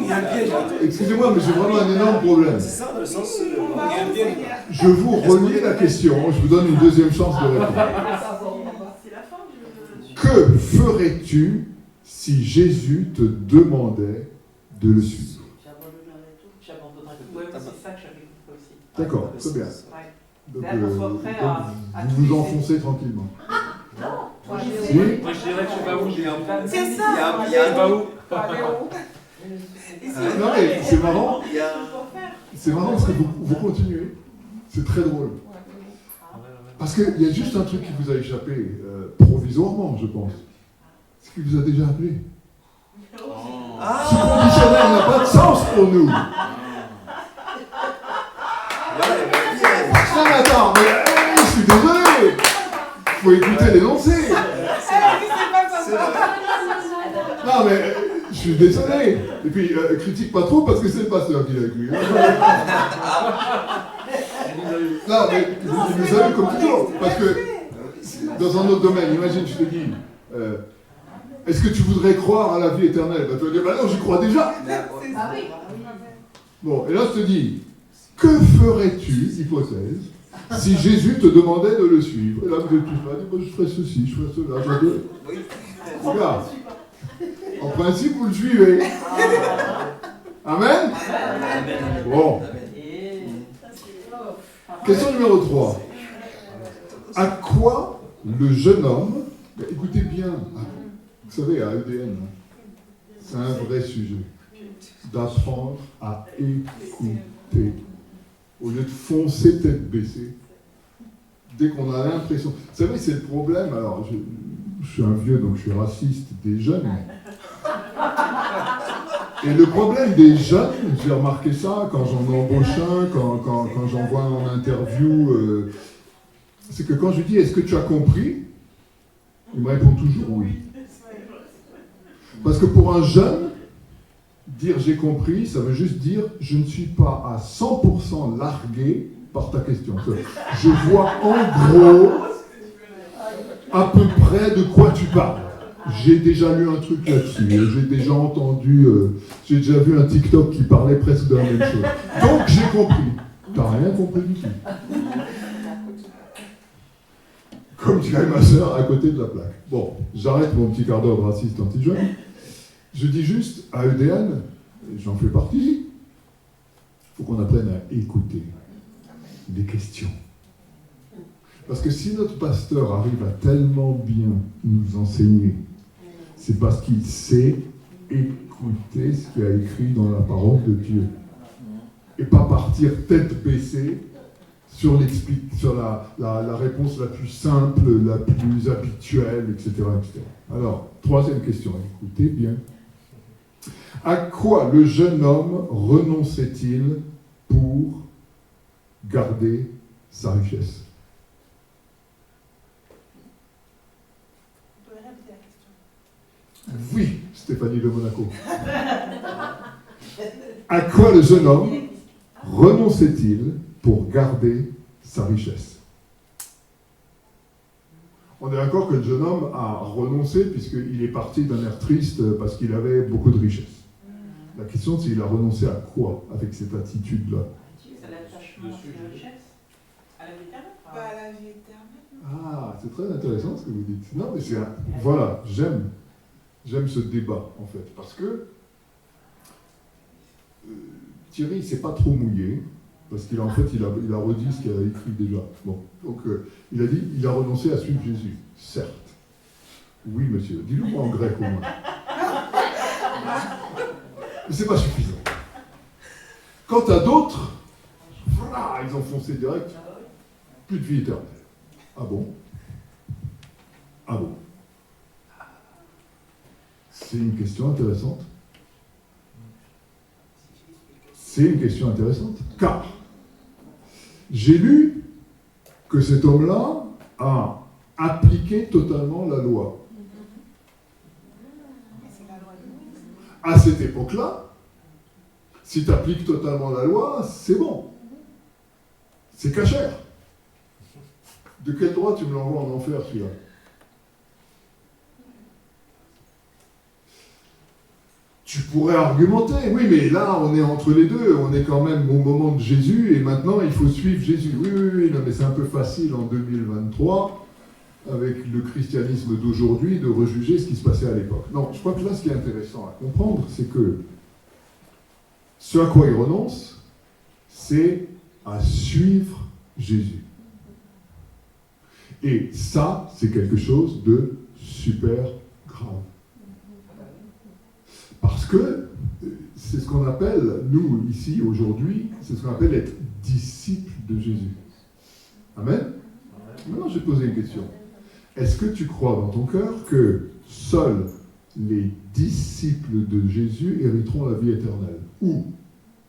Il y a un piège. Excusez-moi, mais j'ai vraiment un énorme problème. C'est ça, dans le sens... On va au Seigneur. Je vous relis la question, je vous donne une deuxième chance de répondre. C'est la fin du... Que ferais-tu si Jésus te demandait de le suivre? J'abandonnerai tout. J'abandonnerai tout. Ouais, c'est ça que j'avais compris aussi. D'accord, très bien. Ouais. Donc, Là, qu'on soit prêt à vous vous tout enfoncez tranquillement. Moi, Si. Moi je dirais tu vas où, j'ai un plan. C'est Il y ça. a un Tu vas où? Non mais c'est marrant, Il y a... c'est marrant parce que vous continuez. C'est très drôle. Parce qu'il y a juste un truc qui vous a échappé, provisoirement, je pense. C'est qu'il vous a déjà appelé. Ah, Ce conditionnel n'a pas de sens pour nous. Non ouais, mais bien. mais attends, mais je suis désolé. Faut écouter l'énoncé. C'est vrai. Non mais je suis désolé. Et puis critique pas trop parce que c'est le pasteur qui l'a écrit. non, mais il nous salue comme toujours. Parce que dans un autre domaine, imagine, je te dis, est-ce que tu voudrais croire à la vie éternelle? Tu vas dire, bah non, j'y crois déjà. Ah oui. Bon, et là, je te dis, que ferais-tu, hypothèse, si Jésus te demandait de le suivre? Et là, vous êtes tous là, moi, je ferais ceci, je ferais cela. Regarde, en principe, vous le suivez. Amen? Bon. Question numéro 3. À quoi le jeune homme, écoutez bien, vous savez, à EDN, c'est un vrai sujet, d'apprendre à écouter, au lieu de foncer tête baissée, dès qu'on a l'impression... Vous savez, c'est le problème, alors je suis un vieux, donc je suis raciste, des jeunes. Et le problème des jeunes, j'ai remarqué ça quand j'en embauche un, quand j'envoie en interview, c'est que quand je lui dis « Est-ce que tu as compris ?», il me répond toujours « Oui ». Parce que pour un jeune, dire « j'ai compris », ça veut juste dire « je ne suis pas à 100% largué par ta question ». Je vois en gros à peu près de quoi tu parles. J'ai déjà lu un truc là-dessus, j'ai déjà entendu, j'ai déjà vu un TikTok qui parlait presque de la même chose. Donc j'ai compris. T'as rien compris du tout. Comme dirait ma sœur à côté de la plaque. Bon, j'arrête mon petit quart d'heure de raciste anti-jeune. Je dis juste, à EDN, j'en fais partie, il faut qu'on apprenne à écouter des questions. Parce que si notre pasteur arrive à tellement bien nous enseigner, c'est parce qu'il sait écouter ce qu'il y a écrit dans la parole de Dieu. Et pas partir tête baissée sur la réponse la plus simple, la plus habituelle, etc., etc. Alors, troisième question, écoutez bien. À quoi le jeune homme renonçait-il pour garder sa richesse? Oui, Stéphanie de Monaco. À quoi le jeune homme renonçait-il pour garder sa richesse? On est d'accord que le jeune homme a renoncé puisqu'il est parti d'un air triste parce qu'il avait beaucoup de richesse. La question c'est il a renoncé à quoi avec cette attitude-là? C'est l'attachement à la richesse, à la vie éternelle. Pas à la vie éternelle. Ah, c'est très intéressant ce que vous dites. Non, mais c'est voilà, j'aime ce débat, en fait, parce que Thierry, il ne s'est pas trop mouillé, parce qu'il a redit ce qu'il a écrit déjà. Bon, donc, il a dit, il a renoncé à suivre Jésus. Certes. Oui, monsieur. Dis-le moi en grec, au moins. Mais c'est pas suffisant. Quant à d'autres, voilà, ils ont foncé direct. Plus de vie éternelle. Ah bon? Ah bon? C'est une question intéressante. C'est une question intéressante, car j'ai lu que cet homme-là a appliqué totalement la loi. À cette époque-là, si tu appliques totalement la loi, c'est bon. C'est cachère. De quel droit tu me l'envoies en enfer, celui-là? Tu pourrais argumenter, oui, mais là, on est entre les deux, on est quand même au moment de Jésus, et maintenant, il faut suivre Jésus. Oui, non, mais c'est un peu facile en 2023, avec le christianisme d'aujourd'hui, de rejuger ce qui se passait à l'époque. Non, je crois que là, ce qui est intéressant à comprendre, c'est que ce à quoi il renonce, c'est à suivre Jésus. Et ça, c'est quelque chose de super grave. Parce que c'est ce qu'on appelle, nous, ici, aujourd'hui, c'est ce qu'on appelle être disciple de Jésus. Amen? Maintenant, je vais te poser une question. Est-ce que tu crois dans ton cœur que seuls les disciples de Jésus hériteront la vie éternelle? Ou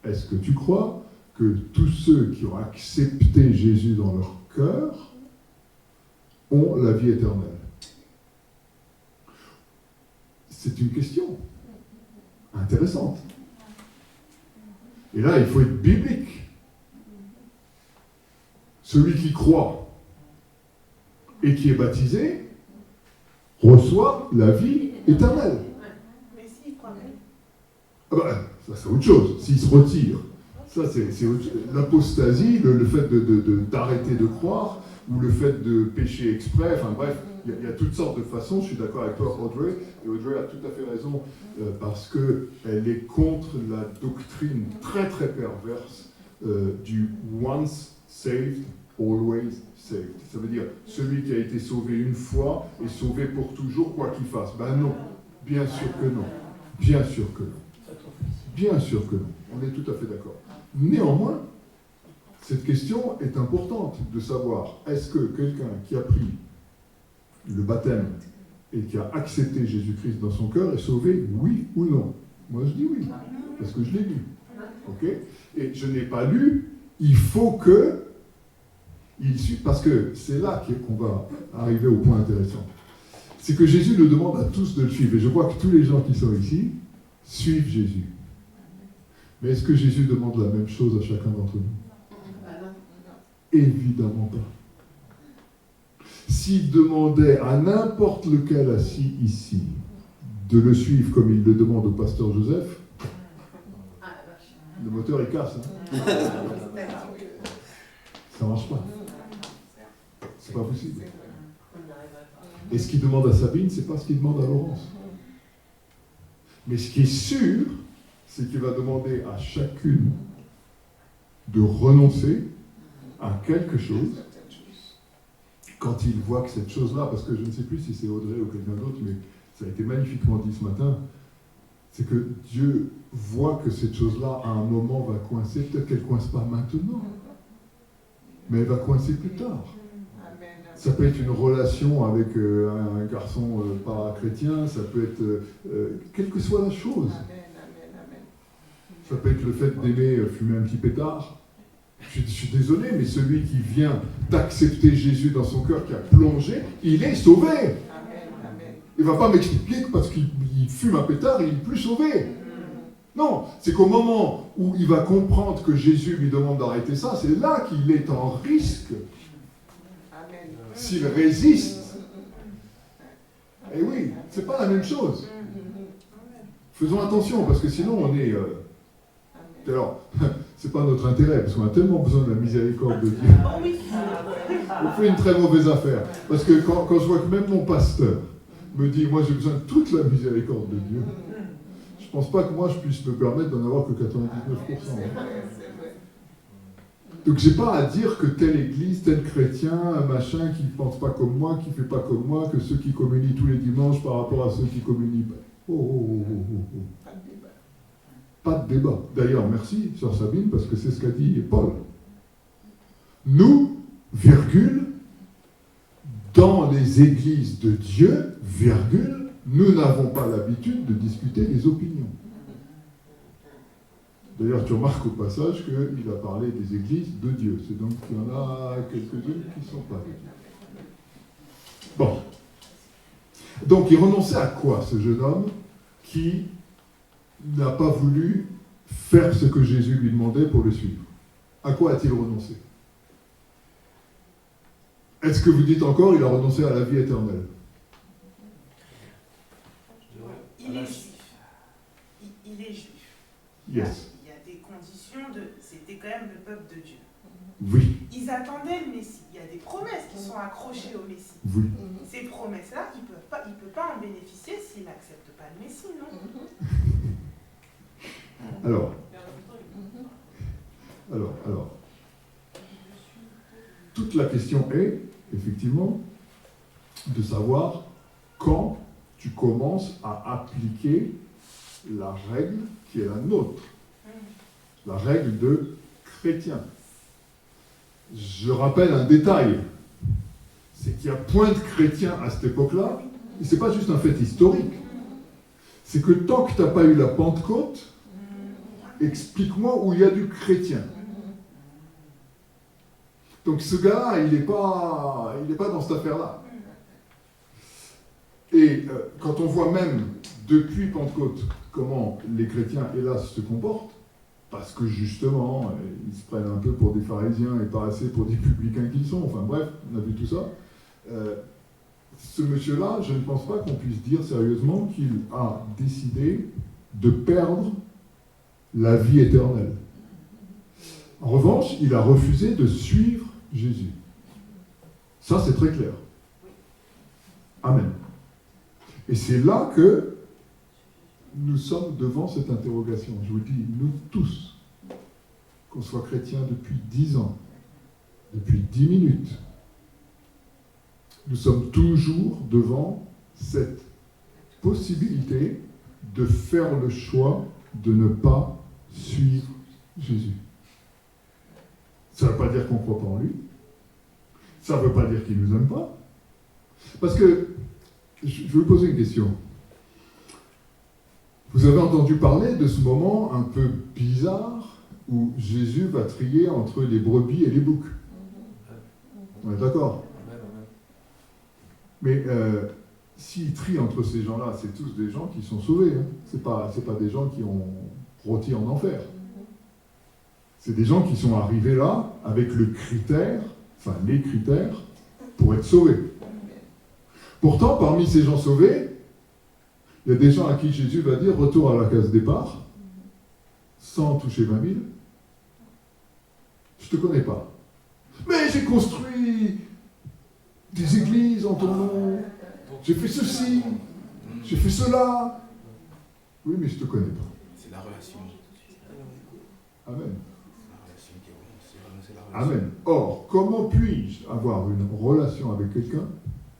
est-ce que tu crois que tous ceux qui ont accepté Jésus dans leur cœur ont la vie éternelle? C'est une question intéressante. Et là, il faut être biblique. celui qui croit et qui est baptisé reçoit la vie éternelle. Mais s'il croit même. Ah bah, ça c'est autre chose, s'il se retire. Ça c'est l'apostasie, le fait d'arrêter de croire, ou le fait de pécher exprès, enfin bref, il y a toutes sortes de façons, je suis d'accord avec toi Audrey, et Audrey a tout à fait raison, parce qu'elle est contre la doctrine très très perverse du once saved, always saved. Ça veut dire, celui qui a été sauvé une fois est sauvé pour toujours, quoi qu'il fasse. Ben non, bien sûr que non, bien sûr que non, bien sûr que non, on est tout à fait d'accord. Néanmoins, cette question est importante de savoir, est-ce que quelqu'un qui a pris le baptême et qui a accepté Jésus-Christ dans son cœur est sauvé, oui ou non? Moi je dis oui, parce que je l'ai lu. Okay? Et je n'ai pas lu, il faut que, parce que c'est là qu'on va arriver au point intéressant. C'est que Jésus nous demande à tous de le suivre. Et je vois que tous les gens qui sont ici suivent Jésus. Mais est-ce que Jésus demande la même chose à chacun d'entre nous? Évidemment pas. S'il demandait à n'importe lequel assis ici de le suivre comme il le demande au pasteur Joseph, le moteur il casse. Hein. Ça marche pas. C'est pas possible. Et ce qu'il demande à Sabine, c'est pas ce qu'il demande à Laurence. Mais ce qui est sûr, c'est qu'il va demander à chacune de renoncer à quelque chose quand il voit que cette chose-là, parce que je ne sais plus si c'est Audrey ou quelqu'un d'autre, mais ça a été magnifiquement dit ce matin, c'est que Dieu voit que cette chose-là, à un moment, va coincer. Peut-être qu'elle ne coince pas maintenant, mais elle va coincer plus tard. Ça peut être une relation avec un garçon pas chrétien, ça peut être quelle que soit la chose. Ça peut être le fait d'aimer fumer un petit pétard. Je suis désolé, mais celui qui vient d'accepter Jésus dans son cœur, qui a plongé, il est sauvé. Il ne va pas m'expliquer que parce qu'il fume un pétard, il n'est plus sauvé. Non, c'est qu'au moment où il va comprendre que Jésus lui demande d'arrêter ça, c'est là qu'il est en risque. S'il résiste. Et oui, c'est pas la même chose. Faisons attention, parce que sinon on est... Alors, c'est pas notre intérêt, parce qu'on a tellement besoin de la miséricorde de Dieu. On fait une très mauvaise affaire. Parce que quand je vois que même mon pasteur me dit, moi j'ai besoin de toute la miséricorde de Dieu, je pense pas que moi je puisse me permettre d'en avoir que 99%. Donc j'ai pas à dire que telle église, tel chrétien, un machin qui pense pas comme moi, qui fait pas comme moi, que ceux qui communient tous les dimanches par rapport à ceux qui communient pas. Pas de débat. D'ailleurs, merci, sœur Sabine, parce que c'est ce qu'a dit Paul. Nous, virgule, dans les églises de Dieu, virgule, nous n'avons pas l'habitude de discuter les opinions. D'ailleurs, tu remarques au passage qu'il a parlé des églises de Dieu. C'est donc qu'il y en a quelques-unes qui ne sont pas de Dieu. Bon. Donc, il renonçait à quoi, ce jeune homme qui n'a pas voulu faire ce que Jésus lui demandait pour le suivre? À quoi a-t-il renoncé? Est-ce que vous dites encore, il a renoncé à la vie éternelle? Il est juif. Il est juif. Yes. Il y a des conditions de... C'était quand même le peuple de Dieu. Oui. Ils attendaient le Messie. Il y a des promesses qui sont accrochées au Messie. Oui. Ces promesses-là, il ne peut pas en bénéficier s'il n'accepte pas le Messie, non? Alors, toute la question est, effectivement, de savoir quand tu commences à appliquer la règle qui est la nôtre, la règle de chrétien. Je rappelle un détail, c'est qu'il y a point de chrétiens à cette époque-là, et ce n'est pas juste un fait historique, c'est que tant que tu n'as pas eu la Pentecôte, explique-moi où il y a du chrétien. Donc ce gars-là, il n'est pas dans cette affaire-là. Et quand on voit même, depuis Pentecôte, comment les chrétiens, hélas, se comportent, parce que justement, ils se prennent un peu pour des pharisiens et pas assez pour des publicains qu'ils sont. Enfin bref, on a vu tout ça. Ce monsieur-là, je ne pense pas qu'on puisse dire sérieusement qu'il a décidé de perdre la vie éternelle. En revanche, il a refusé de suivre Jésus. Ça, c'est très clair. Amen. Et c'est là que nous sommes devant cette interrogation. Je vous le dis, nous tous, qu'on soit chrétiens depuis 10 ans, depuis 10 minutes, nous sommes toujours devant cette possibilité de faire le choix de ne pas suivre Jésus. Ça ne veut pas dire qu'on ne croit pas en lui. Ça ne veut pas dire qu'il ne nous aime pas. Parce que, je vais vous poser une question. Vous avez entendu parler de ce moment un peu bizarre où Jésus va trier entre les brebis et les boucs. On est d'accord? Mais s'il trie entre ces gens-là, c'est tous des gens qui sont sauvés. Hein. C'est pas des gens qui ont rôti en enfer. C'est des gens qui sont arrivés là avec les critères pour être sauvés. Pourtant, parmi ces gens sauvés, il y a des gens à qui Jésus va dire retour à la case départ, sans toucher 20 000. Je te connais pas. Mais j'ai construit des églises en ton nom. J'ai fait ceci. J'ai fait cela. Oui, mais je te connais pas. C'est la relation. Amen. C'est la relation. Amen. Or, comment puis-je avoir une relation avec quelqu'un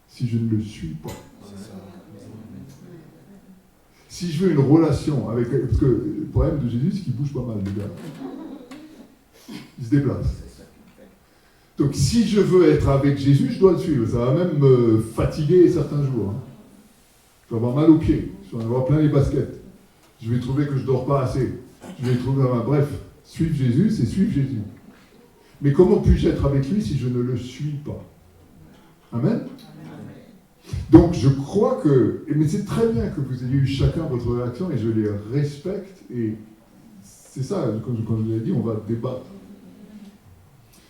si je ne le suis pas? C'est ça. Si je veux une relation avec... Parce que le problème de Jésus, c'est qu'il bouge pas mal, les gars. Il se déplace. Donc, si je veux être avec Jésus, je dois le suivre. Ça va même me fatiguer certains jours. Hein. Je vais avoir mal aux pieds. Je vais en avoir plein les baskets. Je vais trouver que je ne dors pas assez. Je vais trouver... Bref, suivre Jésus, c'est suivre Jésus. Mais comment puis-je être avec lui si je ne le suis pas? Amen. Donc je crois que, mais c'est très bien que vous ayez eu chacun votre réaction et je les respecte et c'est ça, quand je vous l'ai dit, on va débattre.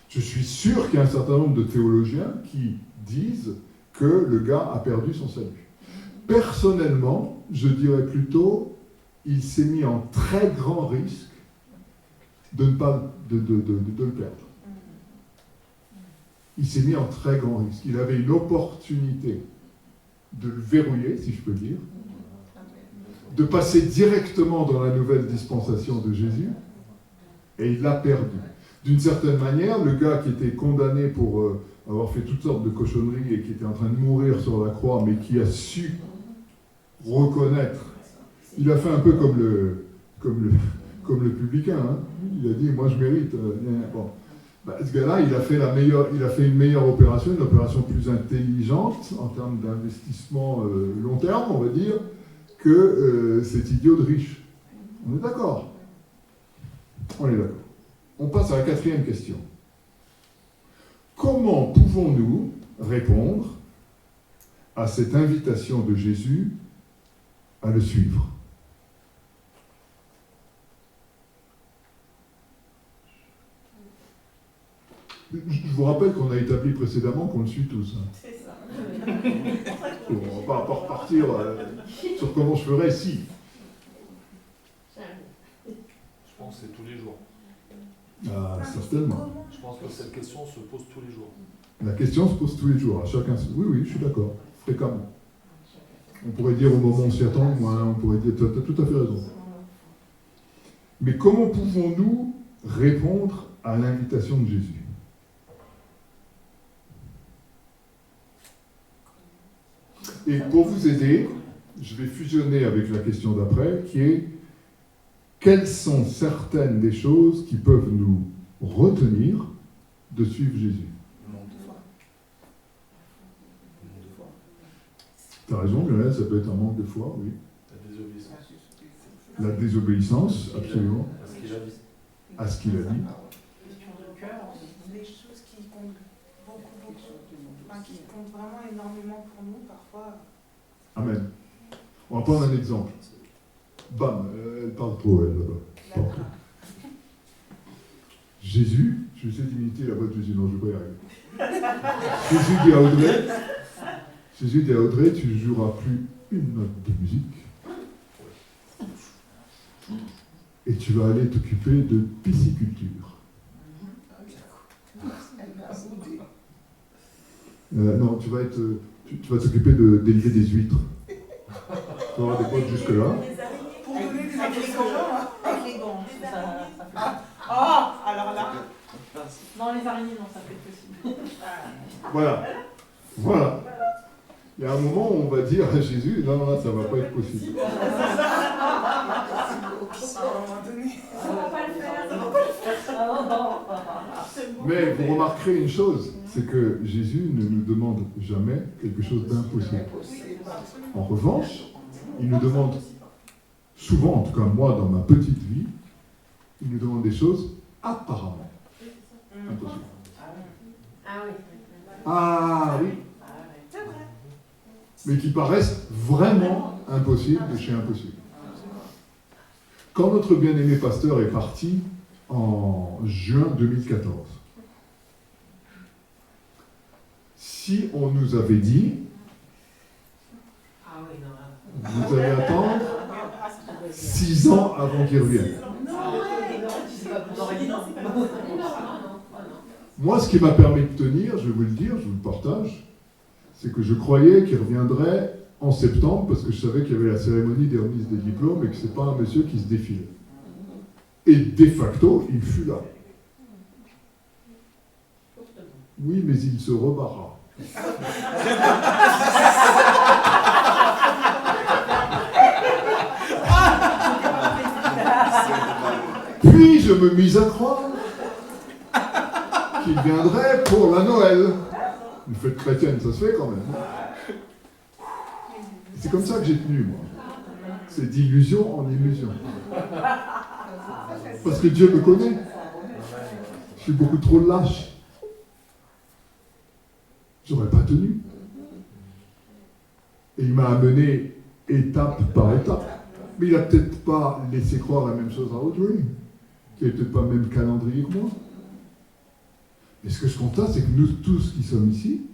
Je suis sûr qu'il y a un certain nombre de théologiens qui disent que le gars a perdu son salut. Personnellement, je dirais plutôt, il s'est mis en très grand risque de ne pas de le perdre. Il s'est mis en très grand risque. Il avait une opportunité de le verrouiller, si je peux dire, de passer directement dans la nouvelle dispensation de Jésus, et il l'a perdu. D'une certaine manière, le gars qui était condamné pour avoir fait toutes sortes de cochonneries et qui était en train de mourir sur la croix, mais qui a su reconnaître, il a fait un peu comme le publicain, hein. Il a dit, moi je mérite. Bon. Ce gars-là, il a fait une meilleure opération, une opération plus intelligente en termes d'investissement long terme, on va dire, que cet idiot de riche. On est d'accord? On est d'accord. On passe à la 4e question. Comment pouvons-nous répondre à cette invitation de Jésus à le suivre? Je vous rappelle qu'on a établi précédemment qu'on le suit tous. Hein. C'est ça. On ne va pas repartir sur comment je ferais si. Je pense que c'est tous les jours. Ah, certainement. Je pense que cette question se pose tous les jours. La question se pose tous les jours. À chacun. Oui, je suis d'accord. Fréquemment. On pourrait dire au moment où on s'y attend, on pourrait dire, tu as tout à fait raison. Mais comment pouvons-nous répondre à l'invitation de Jésus? Et pour vous aider, je vais fusionner avec la question d'après, qui est quelles sont certaines des choses qui peuvent nous retenir de suivre Jésus? Le manque de foi. Tu as raison, Lionel, ça peut être un manque de foi, oui. La désobéissance. La désobéissance, absolument, À ce qu'il a dit. à ce qu'il a dit. Question de cœur. Des choses qui comptent beaucoup, enfin, qui comptent vraiment énormément pour nous, parfois. Amen. On va prendre un exemple. Bam, elle parle trop, elle, là-bas. La, Partout. Jésus, je vais essayer d'imiter la voix de Jésus, non, je ne vais pas y arriver. Jésus dit à Audrey, tu ne joueras plus une note de musique et tu vas aller t'occuper de pisciculture. Non, tu vas t'occuper d'élever des huîtres. Tu vas avoir des potes jusque-là. Pour donner des Avec les instructions. gants, avec les gants, ça fait. Ah, alors là. Non, les araignées, non, ça peut être possible. Voilà. Il y a un moment où on va dire à Jésus, non, là, ça ne va pas être possible. À un moment donné. Ça va pas le faire, ça va pas le faire. Mais vous remarquerez une chose, c'est que Jésus ne nous demande jamais quelque chose d'impossible. En revanche, il nous demande, souvent, en tout cas moi, dans ma petite vie, il nous demande des choses apparemment impossibles. Ah oui, C'est vrai. mais qui paraissent vraiment impossibles de chez impossible. Quand notre bien-aimé pasteur est parti en juin 2014, si on nous avait dit, vous allez attendre 6 ans avant qu'il revienne. Moi, ce qui m'a permis de tenir, je vais vous le dire, je vous le partage, c'est que je croyais qu'il reviendrait en septembre, parce que je savais qu'il y avait la cérémonie des remises des diplômes et que ce n'est pas un monsieur qui se défile. Et de facto, il fut là. Oui, mais il se rebarra. Puis je me mis à croire qu'il viendrait pour la Noël. Une fête chrétienne, ça se fait quand même. C'est comme ça que j'ai tenu, moi. C'est d'illusion en illusion. Parce que Dieu me connaît. Je suis beaucoup trop lâche. J'aurais pas tenu. Et il m'a amené étape par étape. Mais il n'a peut-être pas laissé croire la même chose à Audrey, qui n'a peut-être pas le même calendrier que moi. Mais ce que je constate, c'est que nous tous qui sommes ici,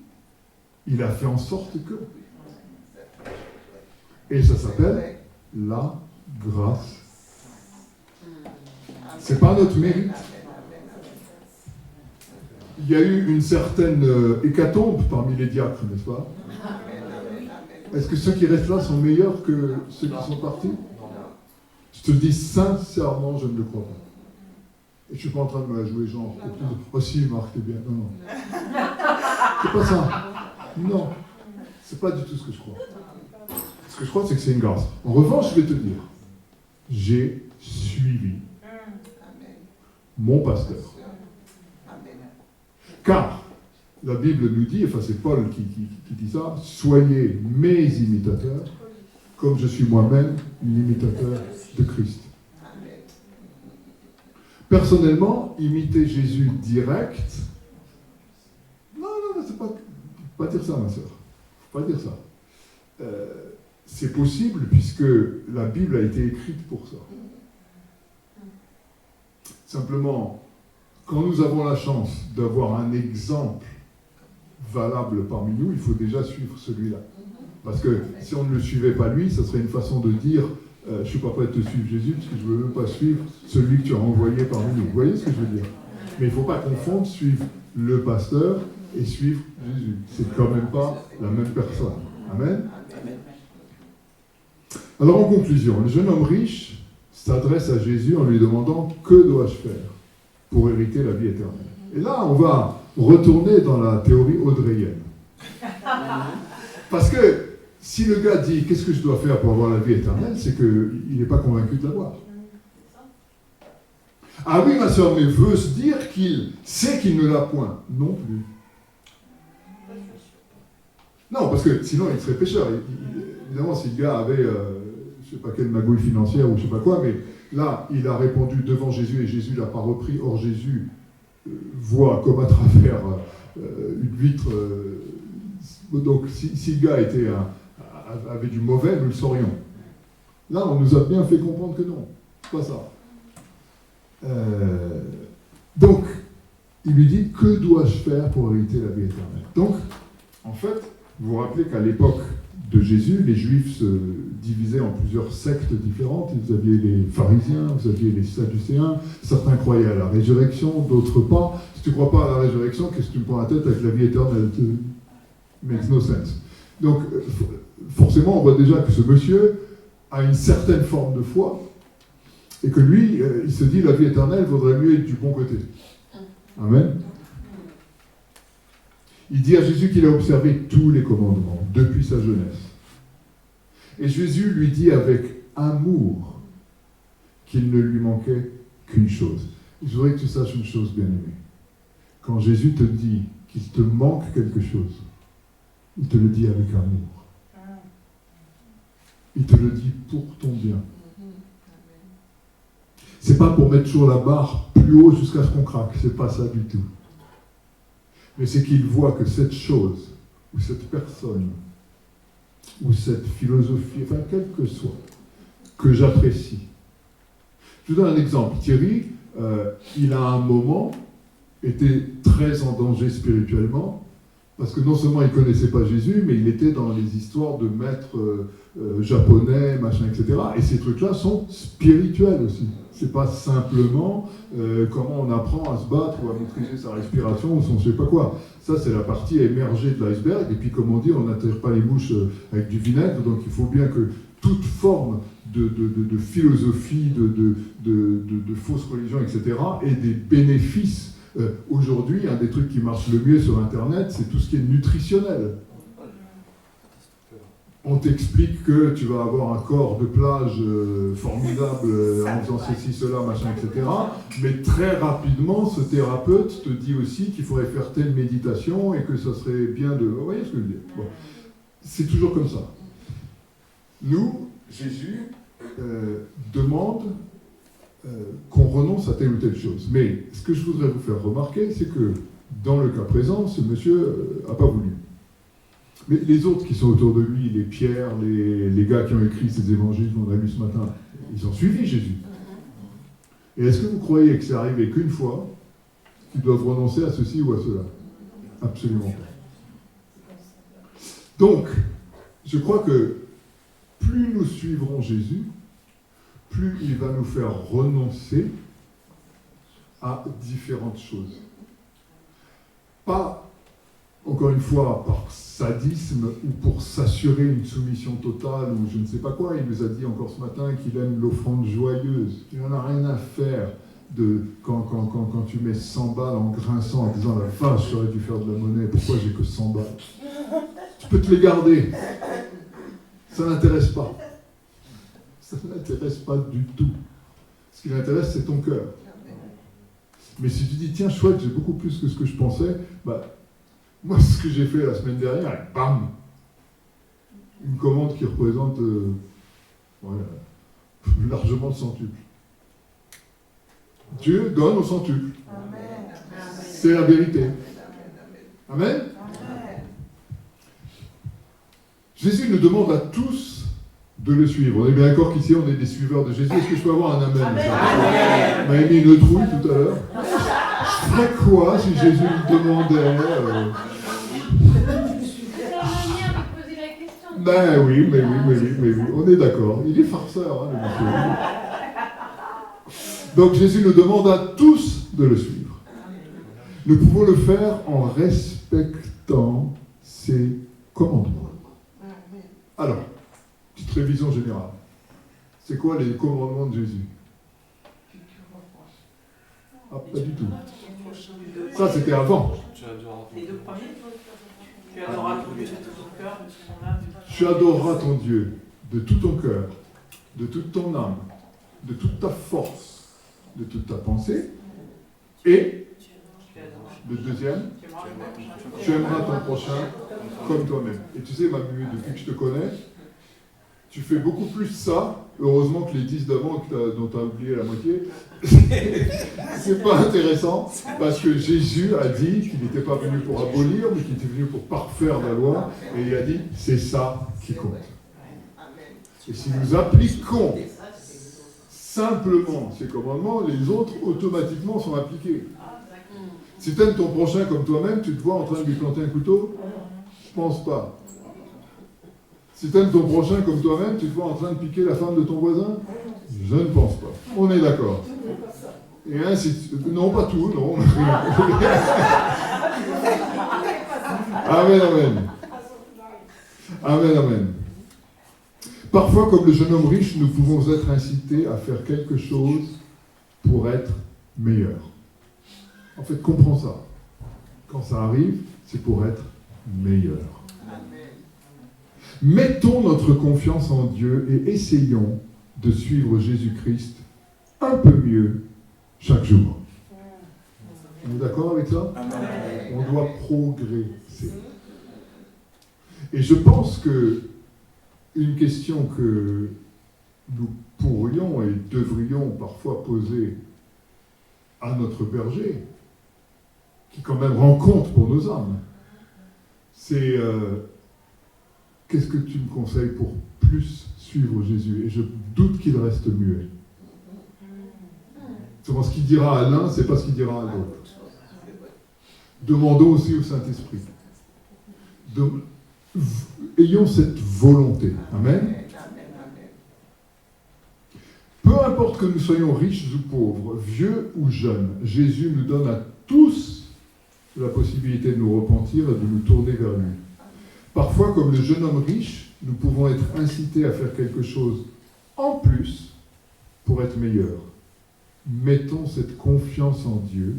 il a fait en sorte que. Et ça s'appelle la grâce. C'est pas notre mérite. Il y a eu une certaine hécatombe parmi les diacres, n'est-ce pas? Est-ce que ceux qui restent là sont meilleurs que ceux qui sont partis? Je te le dis sincèrement, je ne le crois pas. Et je ne suis pas en train de me la jouer genre, oh si, Marc, t'es bien. Non, non. C'est pas ça. Non. C'est pas du tout ce que je crois. Ce que je crois, c'est que c'est une grâce. En revanche, je vais te dire, j'ai suivi mon pasteur. Car la Bible nous dit, enfin c'est Paul qui dit ça, soyez mes imitateurs, comme je suis moi-même l'imitateur de Christ. Personnellement, imiter Jésus direct, non, c'est pas dire ça, ma sœur. Faut pas dire ça. C'est possible puisque la Bible a été écrite pour ça. Simplement, quand nous avons la chance d'avoir un exemple valable parmi nous, il faut déjà suivre celui-là. Parce que si on ne le suivait pas lui, ça serait une façon de dire je ne suis pas prêt de te suivre Jésus parce que je ne veux même pas suivre celui que tu as envoyé parmi nous. Vous voyez ce que je veux dire? Mais il ne faut pas confondre suivre le pasteur et suivre Jésus. C'est quand même pas la même personne. Amen. Alors en conclusion, le jeune homme riche s'adresse à Jésus en lui demandant « Que dois-je faire pour hériter la vie éternelle ?» Et là, on va retourner dans la théorie audreyenne. Parce que si le gars dit « Qu'est-ce que je dois faire pour avoir la vie éternelle ?» c'est qu'il n'est pas convaincu de l'avoir. Ah oui, ma soeur, mais veut se dire qu'il sait qu'il ne l'a point. Non plus. Non, parce que sinon il serait pécheur. Évidemment, si le gars avait, je ne sais pas quelle magouille financière ou je ne sais pas quoi, mais là, il a répondu devant Jésus et Jésus ne l'a pas repris. Or, Jésus voit comme à travers une vitre. Donc, si le gars avait du mauvais, nous le saurions. Là, on nous a bien fait comprendre que non, c'est pas ça. Donc, il lui dit, que dois-je faire pour hériter la vie éternelle? Donc, en fait, vous vous rappelez qu'à l'époque de Jésus, les Juifs se divisaient en plusieurs sectes différentes. Vous aviez les pharisiens, vous aviez les sadducéens. Certains croyaient à la résurrection, d'autres pas. Si tu ne crois pas à la résurrection, qu'est-ce que tu me prends la tête avec la vie éternelle? Makes no sense. Donc, forcément, on voit déjà que ce monsieur a une certaine forme de foi et que lui, il se dit la vie éternelle vaudrait mieux être du bon côté. Amen. Il dit à Jésus qu'il a observé tous les commandements depuis sa jeunesse. Et Jésus lui dit avec amour qu'il ne lui manquait qu'une chose. Je voudrais que tu saches une chose, bien-aimé. Quand Jésus te dit qu'il te manque quelque chose, il te le dit avec amour. Il te le dit pour ton bien. C'est pas pour mettre toujours la barre plus haut jusqu'à ce qu'on craque, c'est pas ça du tout. Mais c'est qu'il voit que cette chose, ou cette personne, ou cette philosophie, enfin quelle que soit, que j'apprécie. Je vous donne un exemple. Thierry, il a à un moment été très en danger spirituellement, parce que non seulement il ne connaissait pas Jésus, mais il était dans les histoires de maîtres japonais, machin, etc. Et ces trucs-là sont spirituels aussi. C'est pas simplement comment on apprend à se battre ou à maîtriser sa respiration ou son je sais pas quoi. Ça, c'est la partie émergée de l'iceberg. Et puis, comme on dit, on n'attire pas les mouches avec du vinaigre. Donc, il faut bien que toute forme de philosophie, de fausse religion, etc., ait des bénéfices. Aujourd'hui, un des trucs qui marche le mieux sur Internet, c'est tout ce qui est nutritionnel. On t'explique que tu vas avoir un corps de plage formidable en faisant ceci, cela, machin, etc. Mais très rapidement, ce thérapeute te dit aussi qu'il faudrait faire telle méditation et que ça serait bien de... Vous voyez ce que je veux dire? Bon. C'est toujours comme ça. Nous, Jésus demande qu'on renonce à telle ou telle chose. Mais ce que je voudrais vous faire remarquer, c'est que dans le cas présent, ce monsieur n'a pas voulu. Mais les autres qui sont autour de lui, les Pierre, les gars qui ont écrit ces évangiles qu'on a lus ce matin, ils ont suivi Jésus. Et est-ce que vous croyez que c'est arrivé qu'une fois qu'ils doivent renoncer à ceci ou à cela? Absolument pas. Donc, je crois que plus nous suivrons Jésus, plus il va nous faire renoncer à différentes choses. Pas, encore une fois, par sadisme ou pour s'assurer une soumission totale ou je ne sais pas quoi. Il nous a dit encore ce matin qu'il aime l'offrande joyeuse. Il n'en a rien à faire de quand tu mets 100 balles en grinçant en disant « La vache, j'aurais dû faire de la monnaie, pourquoi j'ai que 100 balles ?» Tu peux te les garder. Ça n'intéresse pas. Ça n'intéresse pas du tout. Ce qui l'intéresse, c'est ton cœur. Mais si tu dis « Tiens, chouette, j'ai beaucoup plus que ce que je pensais », bah, moi, ce que j'ai fait la semaine dernière, bam, une commande qui représente largement le centuple. Dieu donne au centuple. C'est la vérité. Amen. Jésus nous demande à tous de le suivre. On est bien d'accord qu'ici, on est des suiveurs de Jésus. Est-ce que je peux avoir un amen? Amen. On m'a mis une trouille tout à l'heure. Je ferais quoi si Jésus me demandait Ben oui, mais oui, on est d'accord. Il est farceur, hein, le monsieur. Donc Jésus nous demande à tous de le suivre. Nous pouvons le faire en respectant ses commandements. Alors, petite révision générale. C'est quoi les commandements de Jésus? Ah, pas du tout. Ça, c'était avant. Les deux premiers, tu adoreras ton Dieu de tout ton cœur, de toute ton âme. Tu adoreras ton Dieu de tout ton cœur, de toute ton âme, de toute ta force, de toute ta pensée. Et le deuxième, tu aimeras ton prochain comme toi-même. Et tu sais, ma bébé, depuis que je te connais, tu fais beaucoup plus ça, heureusement que les 10 d'avant dont tu as oublié la moitié. C'est pas intéressant, parce que Jésus a dit qu'il n'était pas venu pour abolir, mais qu'il était venu pour parfaire la loi, et il a dit, c'est ça qui compte. Et si nous appliquons simplement ces commandements, les autres automatiquement sont appliqués. Si tu aimes ton prochain comme toi-même, tu te vois en train de lui planter un couteau? Je pense pas. Si tu aimes ton prochain comme toi-même, tu te vois en train de piquer la femme de ton voisin? Je ne pense pas. On est d'accord. Et ainsi de suite. Non, pas tout, non. Amen, amen. Amen, amen. Parfois, comme le jeune homme riche, nous pouvons être incités à faire quelque chose pour être meilleur. En fait, comprends ça. Quand ça arrive, c'est pour être meilleur. Mettons notre confiance en Dieu et essayons de suivre Jésus-Christ un peu mieux chaque jour. On est d'accord avec ça? On doit progresser. Et je pense que une question que nous pourrions et devrions parfois poser à notre berger, qui quand même rend compte pour nos âmes, c'est qu'est-ce que tu me conseilles pour plus suivre Jésus? Et je doute qu'il reste muet. Souvent, ce qu'il dira à l'un, c'est pas ce qu'il dira à l'autre. Demandons aussi au Saint-Esprit. Ayons cette volonté. Amen. Peu importe que nous soyons riches ou pauvres, vieux ou jeunes, Jésus nous donne à tous la possibilité de nous repentir et de nous tourner vers lui. Parfois, comme le jeune homme riche, nous pouvons être incités à faire quelque chose en plus pour être meilleurs. Mettons cette confiance en Dieu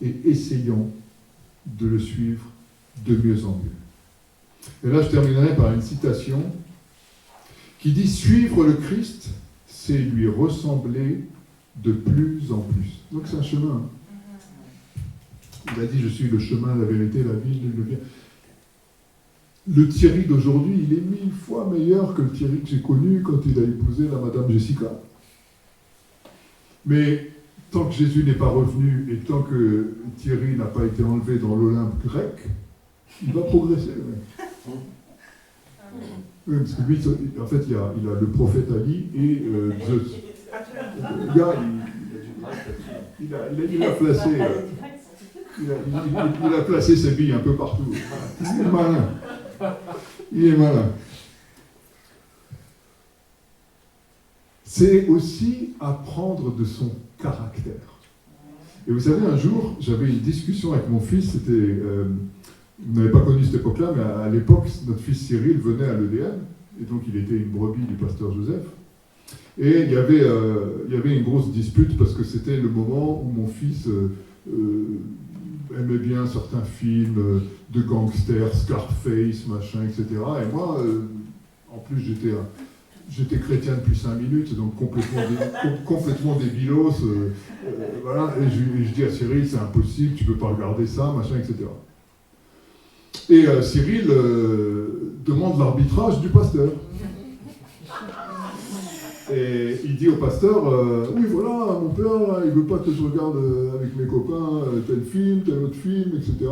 et essayons de le suivre de mieux en mieux. Et là, je terminerai par une citation qui dit « Suivre le Christ, c'est lui ressembler de plus en plus. » Donc c'est un chemin. Il a dit « Je suis le chemin, la vérité, la vie, le bien. » Le Thierry d'aujourd'hui, il est 1000 fois meilleur que le Thierry que j'ai connu quand il a épousé la Madame Jessica. Mais tant que Jésus n'est pas revenu et tant que Thierry n'a pas été enlevé dans l'Olympe grec, il va progresser. Oui, parce que lui, en fait, il a le prophète Ali et Zeus. Il a placé ses billes un peu partout. Il est malin. Il est malin. C'est aussi apprendre de son caractère. Et vous savez, un jour, j'avais une discussion avec mon fils, vous n'avez pas connu cette époque-là, mais à l'époque, notre fils Cyril venait à l'EDM, et donc il était une brebis du pasteur Joseph. Et il y avait une grosse dispute, parce que c'était le moment où mon fils aimait bien certains films de gangsters, Scarface, machin, etc. Et moi, en plus, j'étais chrétien depuis 5 minutes, donc complètement débilos. Voilà. Et je dis à Cyril, c'est impossible, tu ne peux pas regarder ça, machin, etc. Et Cyril demande l'arbitrage du pasteur. Et il dit au pasteur, oui voilà, mon père, là, il ne veut pas que je regarde avec mes copains tel film, tel autre film, etc.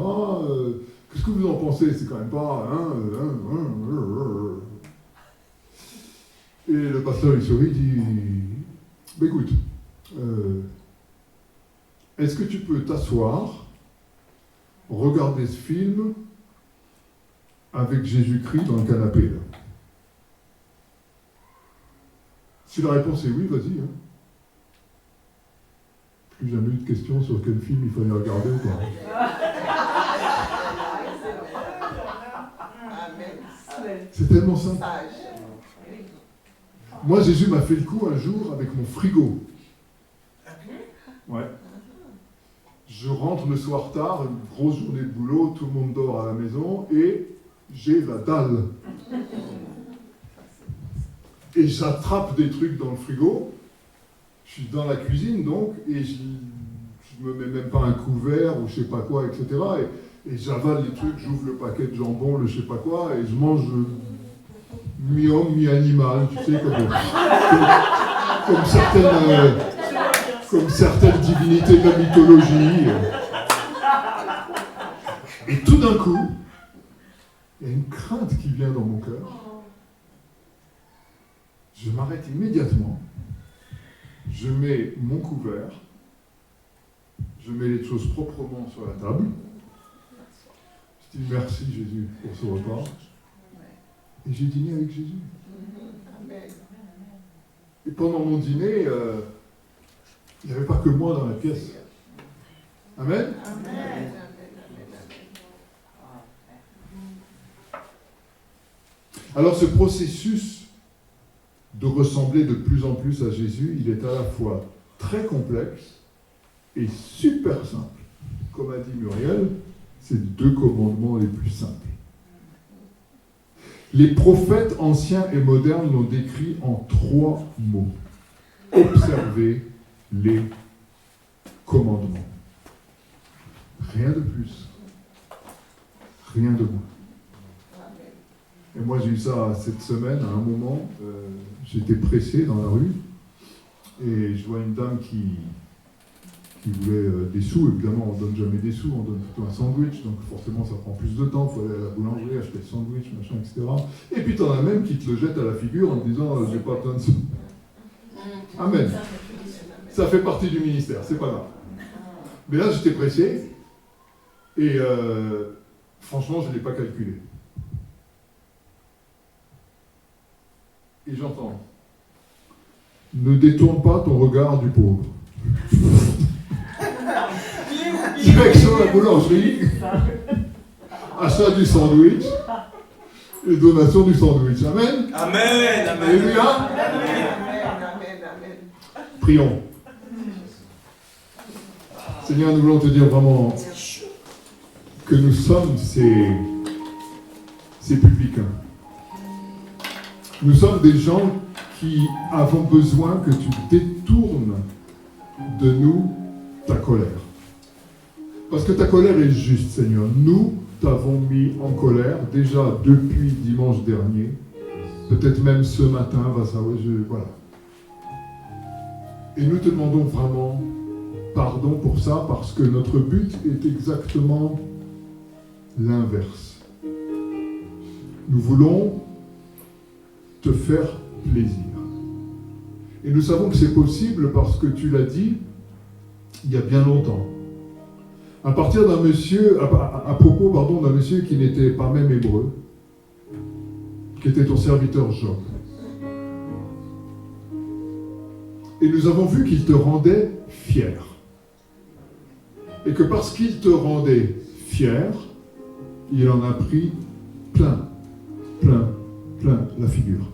Qu'est-ce que vous en pensez? C'est quand même pas... Et le pasteur, il sourit, il dit, bah, écoute, est-ce que tu peux t'asseoir, regarder ce film avec Jésus-Christ dans le canapé, là? Si la réponse est oui, vas-y. Hein. Plus jamais eu de questions sur quel film il fallait regarder ou pas. C'est tellement simple. Moi, Jésus m'a fait le coup un jour avec mon frigo. Ouais. Je rentre le soir tard, une grosse journée de boulot, tout le monde dort à la maison, et j'ai la dalle. Et j'attrape des trucs dans le frigo, je suis dans la cuisine donc, et je me mets même pas un couvert ou je sais pas quoi, etc. Et j'avale les trucs, j'ouvre le paquet de jambon, le je sais pas quoi, et je mange mi-homme, mi-animal, tu sais, comme certaines divinités de la mythologie. Et tout d'un coup, il y a une crainte qui vient dans mon cœur. Je m'arrête immédiatement, je mets mon couvert, je mets les choses proprement sur la table. Je dis merci Jésus pour ce repas. Et j'ai dîné avec Jésus. Et pendant mon dîner, il n'y avait pas que moi dans la pièce. Amen. Amen. Alors ce processus de ressembler de plus en plus à Jésus, il est à la fois très complexe et super simple. Comme a dit Muriel, c'est les 2 commandements les plus simples. Les prophètes anciens et modernes l'ont décrit en 3 mots. Observez les commandements. Rien de plus. Rien de moins. Et moi j'ai eu ça cette semaine, à un moment, j'étais pressé dans la rue, et je vois une dame qui voulait des sous. Évidemment, on ne donne jamais des sous, on donne plutôt un sandwich, donc forcément ça prend plus de temps, il faut aller à la boulangerie, acheter le sandwich, machin, etc. Et puis t'en as même qui te le jettent à la figure en te disant j'ai pas besoin de sous. Amen. Ça fait partie du ministère, c'est pas grave. Mais là j'étais pressé, et franchement je ne l'ai pas calculé. Et j'entends, ne détourne pas ton regard du pauvre. Direction la boulangerie, achat du sandwich et donation du sandwich. Amen. Amen. Alléluia. Prions. Seigneur, nous voulons te dire vraiment que nous sommes ces publicains. Nous sommes des gens qui avons besoin que tu détournes de nous ta colère. Parce que ta colère est juste, Seigneur. Nous t'avons mis en colère déjà depuis dimanche dernier, peut-être même ce matin, voilà. Et nous te demandons vraiment pardon pour ça, parce que notre but est exactement l'inverse. Nous voulons te faire plaisir. Et nous savons que c'est possible parce que tu l'as dit il y a bien longtemps. À partir d'un monsieur, à propos d'un monsieur qui n'était pas même hébreu, qui était ton serviteur Job. Et nous avons vu qu'il te rendait fier. Et que parce qu'il te rendait fier, il en a pris plein la figure.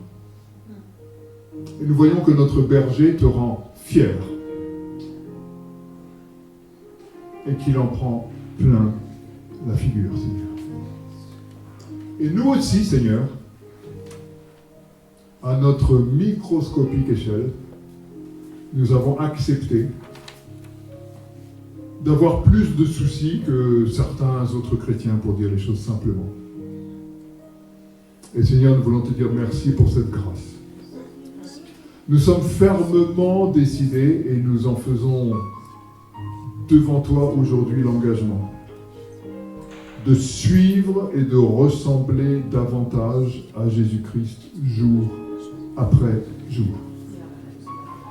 Et nous voyons que notre berger te rend fier. Et qu'il en prend plein la figure, Seigneur. Et nous aussi, Seigneur, à notre microscopique échelle, nous avons accepté d'avoir plus de soucis que certains autres chrétiens, pour dire les choses simplement. Et Seigneur, nous voulons te dire merci pour cette grâce. Nous sommes fermement décidés et nous en faisons devant toi aujourd'hui l'engagement de suivre et de ressembler davantage à Jésus-Christ jour après jour.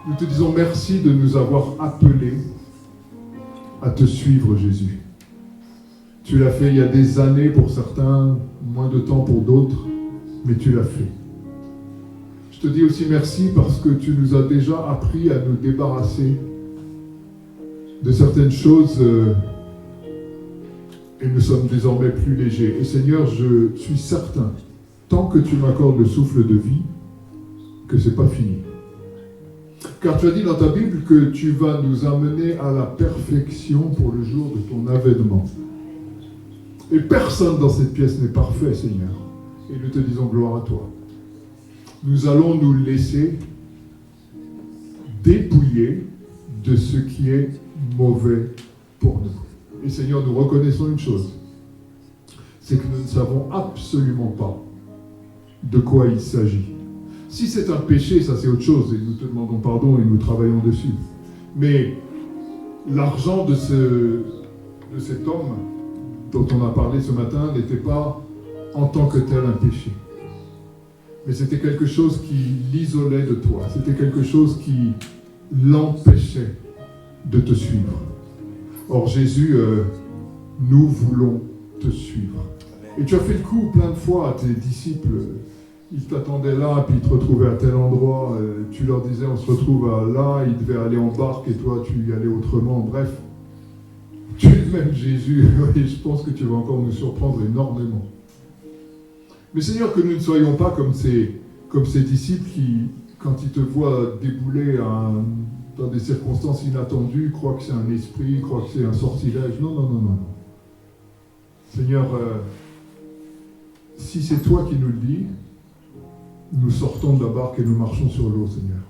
Nous te disons merci de nous avoir appelés à te suivre, Jésus. Tu l'as fait il y a des années pour certains, moins de temps pour d'autres, mais tu l'as fait. Je te dis aussi merci parce que tu nous as déjà appris à nous débarrasser de certaines choses et nous sommes désormais plus légers. Et Seigneur, je suis certain, tant que tu m'accordes le souffle de vie, que ce n'est pas fini. Car tu as dit dans ta Bible que tu vas nous amener à la perfection pour le jour de ton avènement. Et personne dans cette pièce n'est parfait, Seigneur. Et nous te disons gloire à toi. Nous allons nous laisser dépouiller de ce qui est mauvais pour nous. Et Seigneur, nous reconnaissons une chose, c'est que nous ne savons absolument pas de quoi il s'agit. Si c'est un péché, ça c'est autre chose, et nous te demandons pardon et nous travaillons dessus. Mais l'argent de cet homme dont on a parlé ce matin n'était pas en tant que tel un péché. Mais c'était quelque chose qui l'isolait de toi. C'était quelque chose qui l'empêchait de te suivre. Or Jésus, nous voulons te suivre. Et tu as fait le coup plein de fois à tes disciples. Ils t'attendaient là, puis ils te retrouvaient à tel endroit. Tu leur disais, on se retrouve là, ils devaient aller en barque et toi, tu y allais autrement. Bref, tu es même Jésus, et je pense que tu vas encore nous surprendre énormément. Mais Seigneur, que nous ne soyons pas comme ces disciples qui, quand ils te voient débouler dans des circonstances inattendues, croient que c'est un esprit, croient que c'est un sortilège. Non, non, non, non. Seigneur, si c'est toi qui nous le dis, nous sortons de la barque et nous marchons sur l'eau, Seigneur.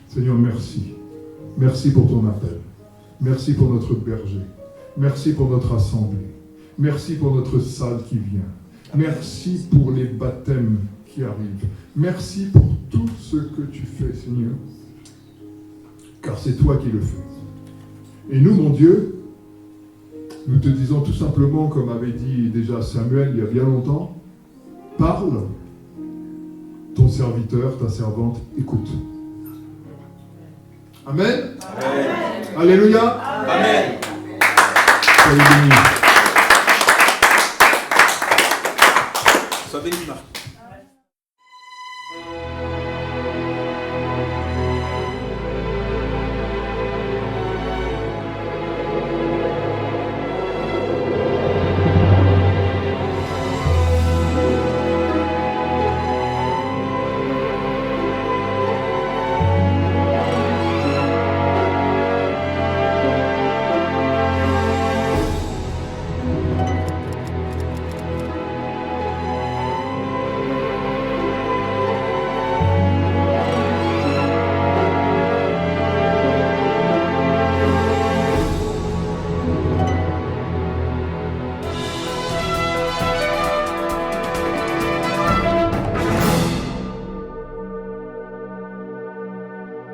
Seigneur, merci. Merci pour ton appel. Merci pour notre berger. Merci pour notre assemblée. Merci pour notre salle qui vient. Merci pour les baptêmes qui arrivent. Merci pour tout ce que tu fais, Seigneur. Car c'est toi qui le fais. Et nous, mon Dieu, nous te disons tout simplement, comme avait dit déjà Samuel il y a bien longtemps, parle, ton serviteur, ta servante, écoute. Amen. Amen. Alléluia. Amen. Soyez bénis. Sois béni, Marc.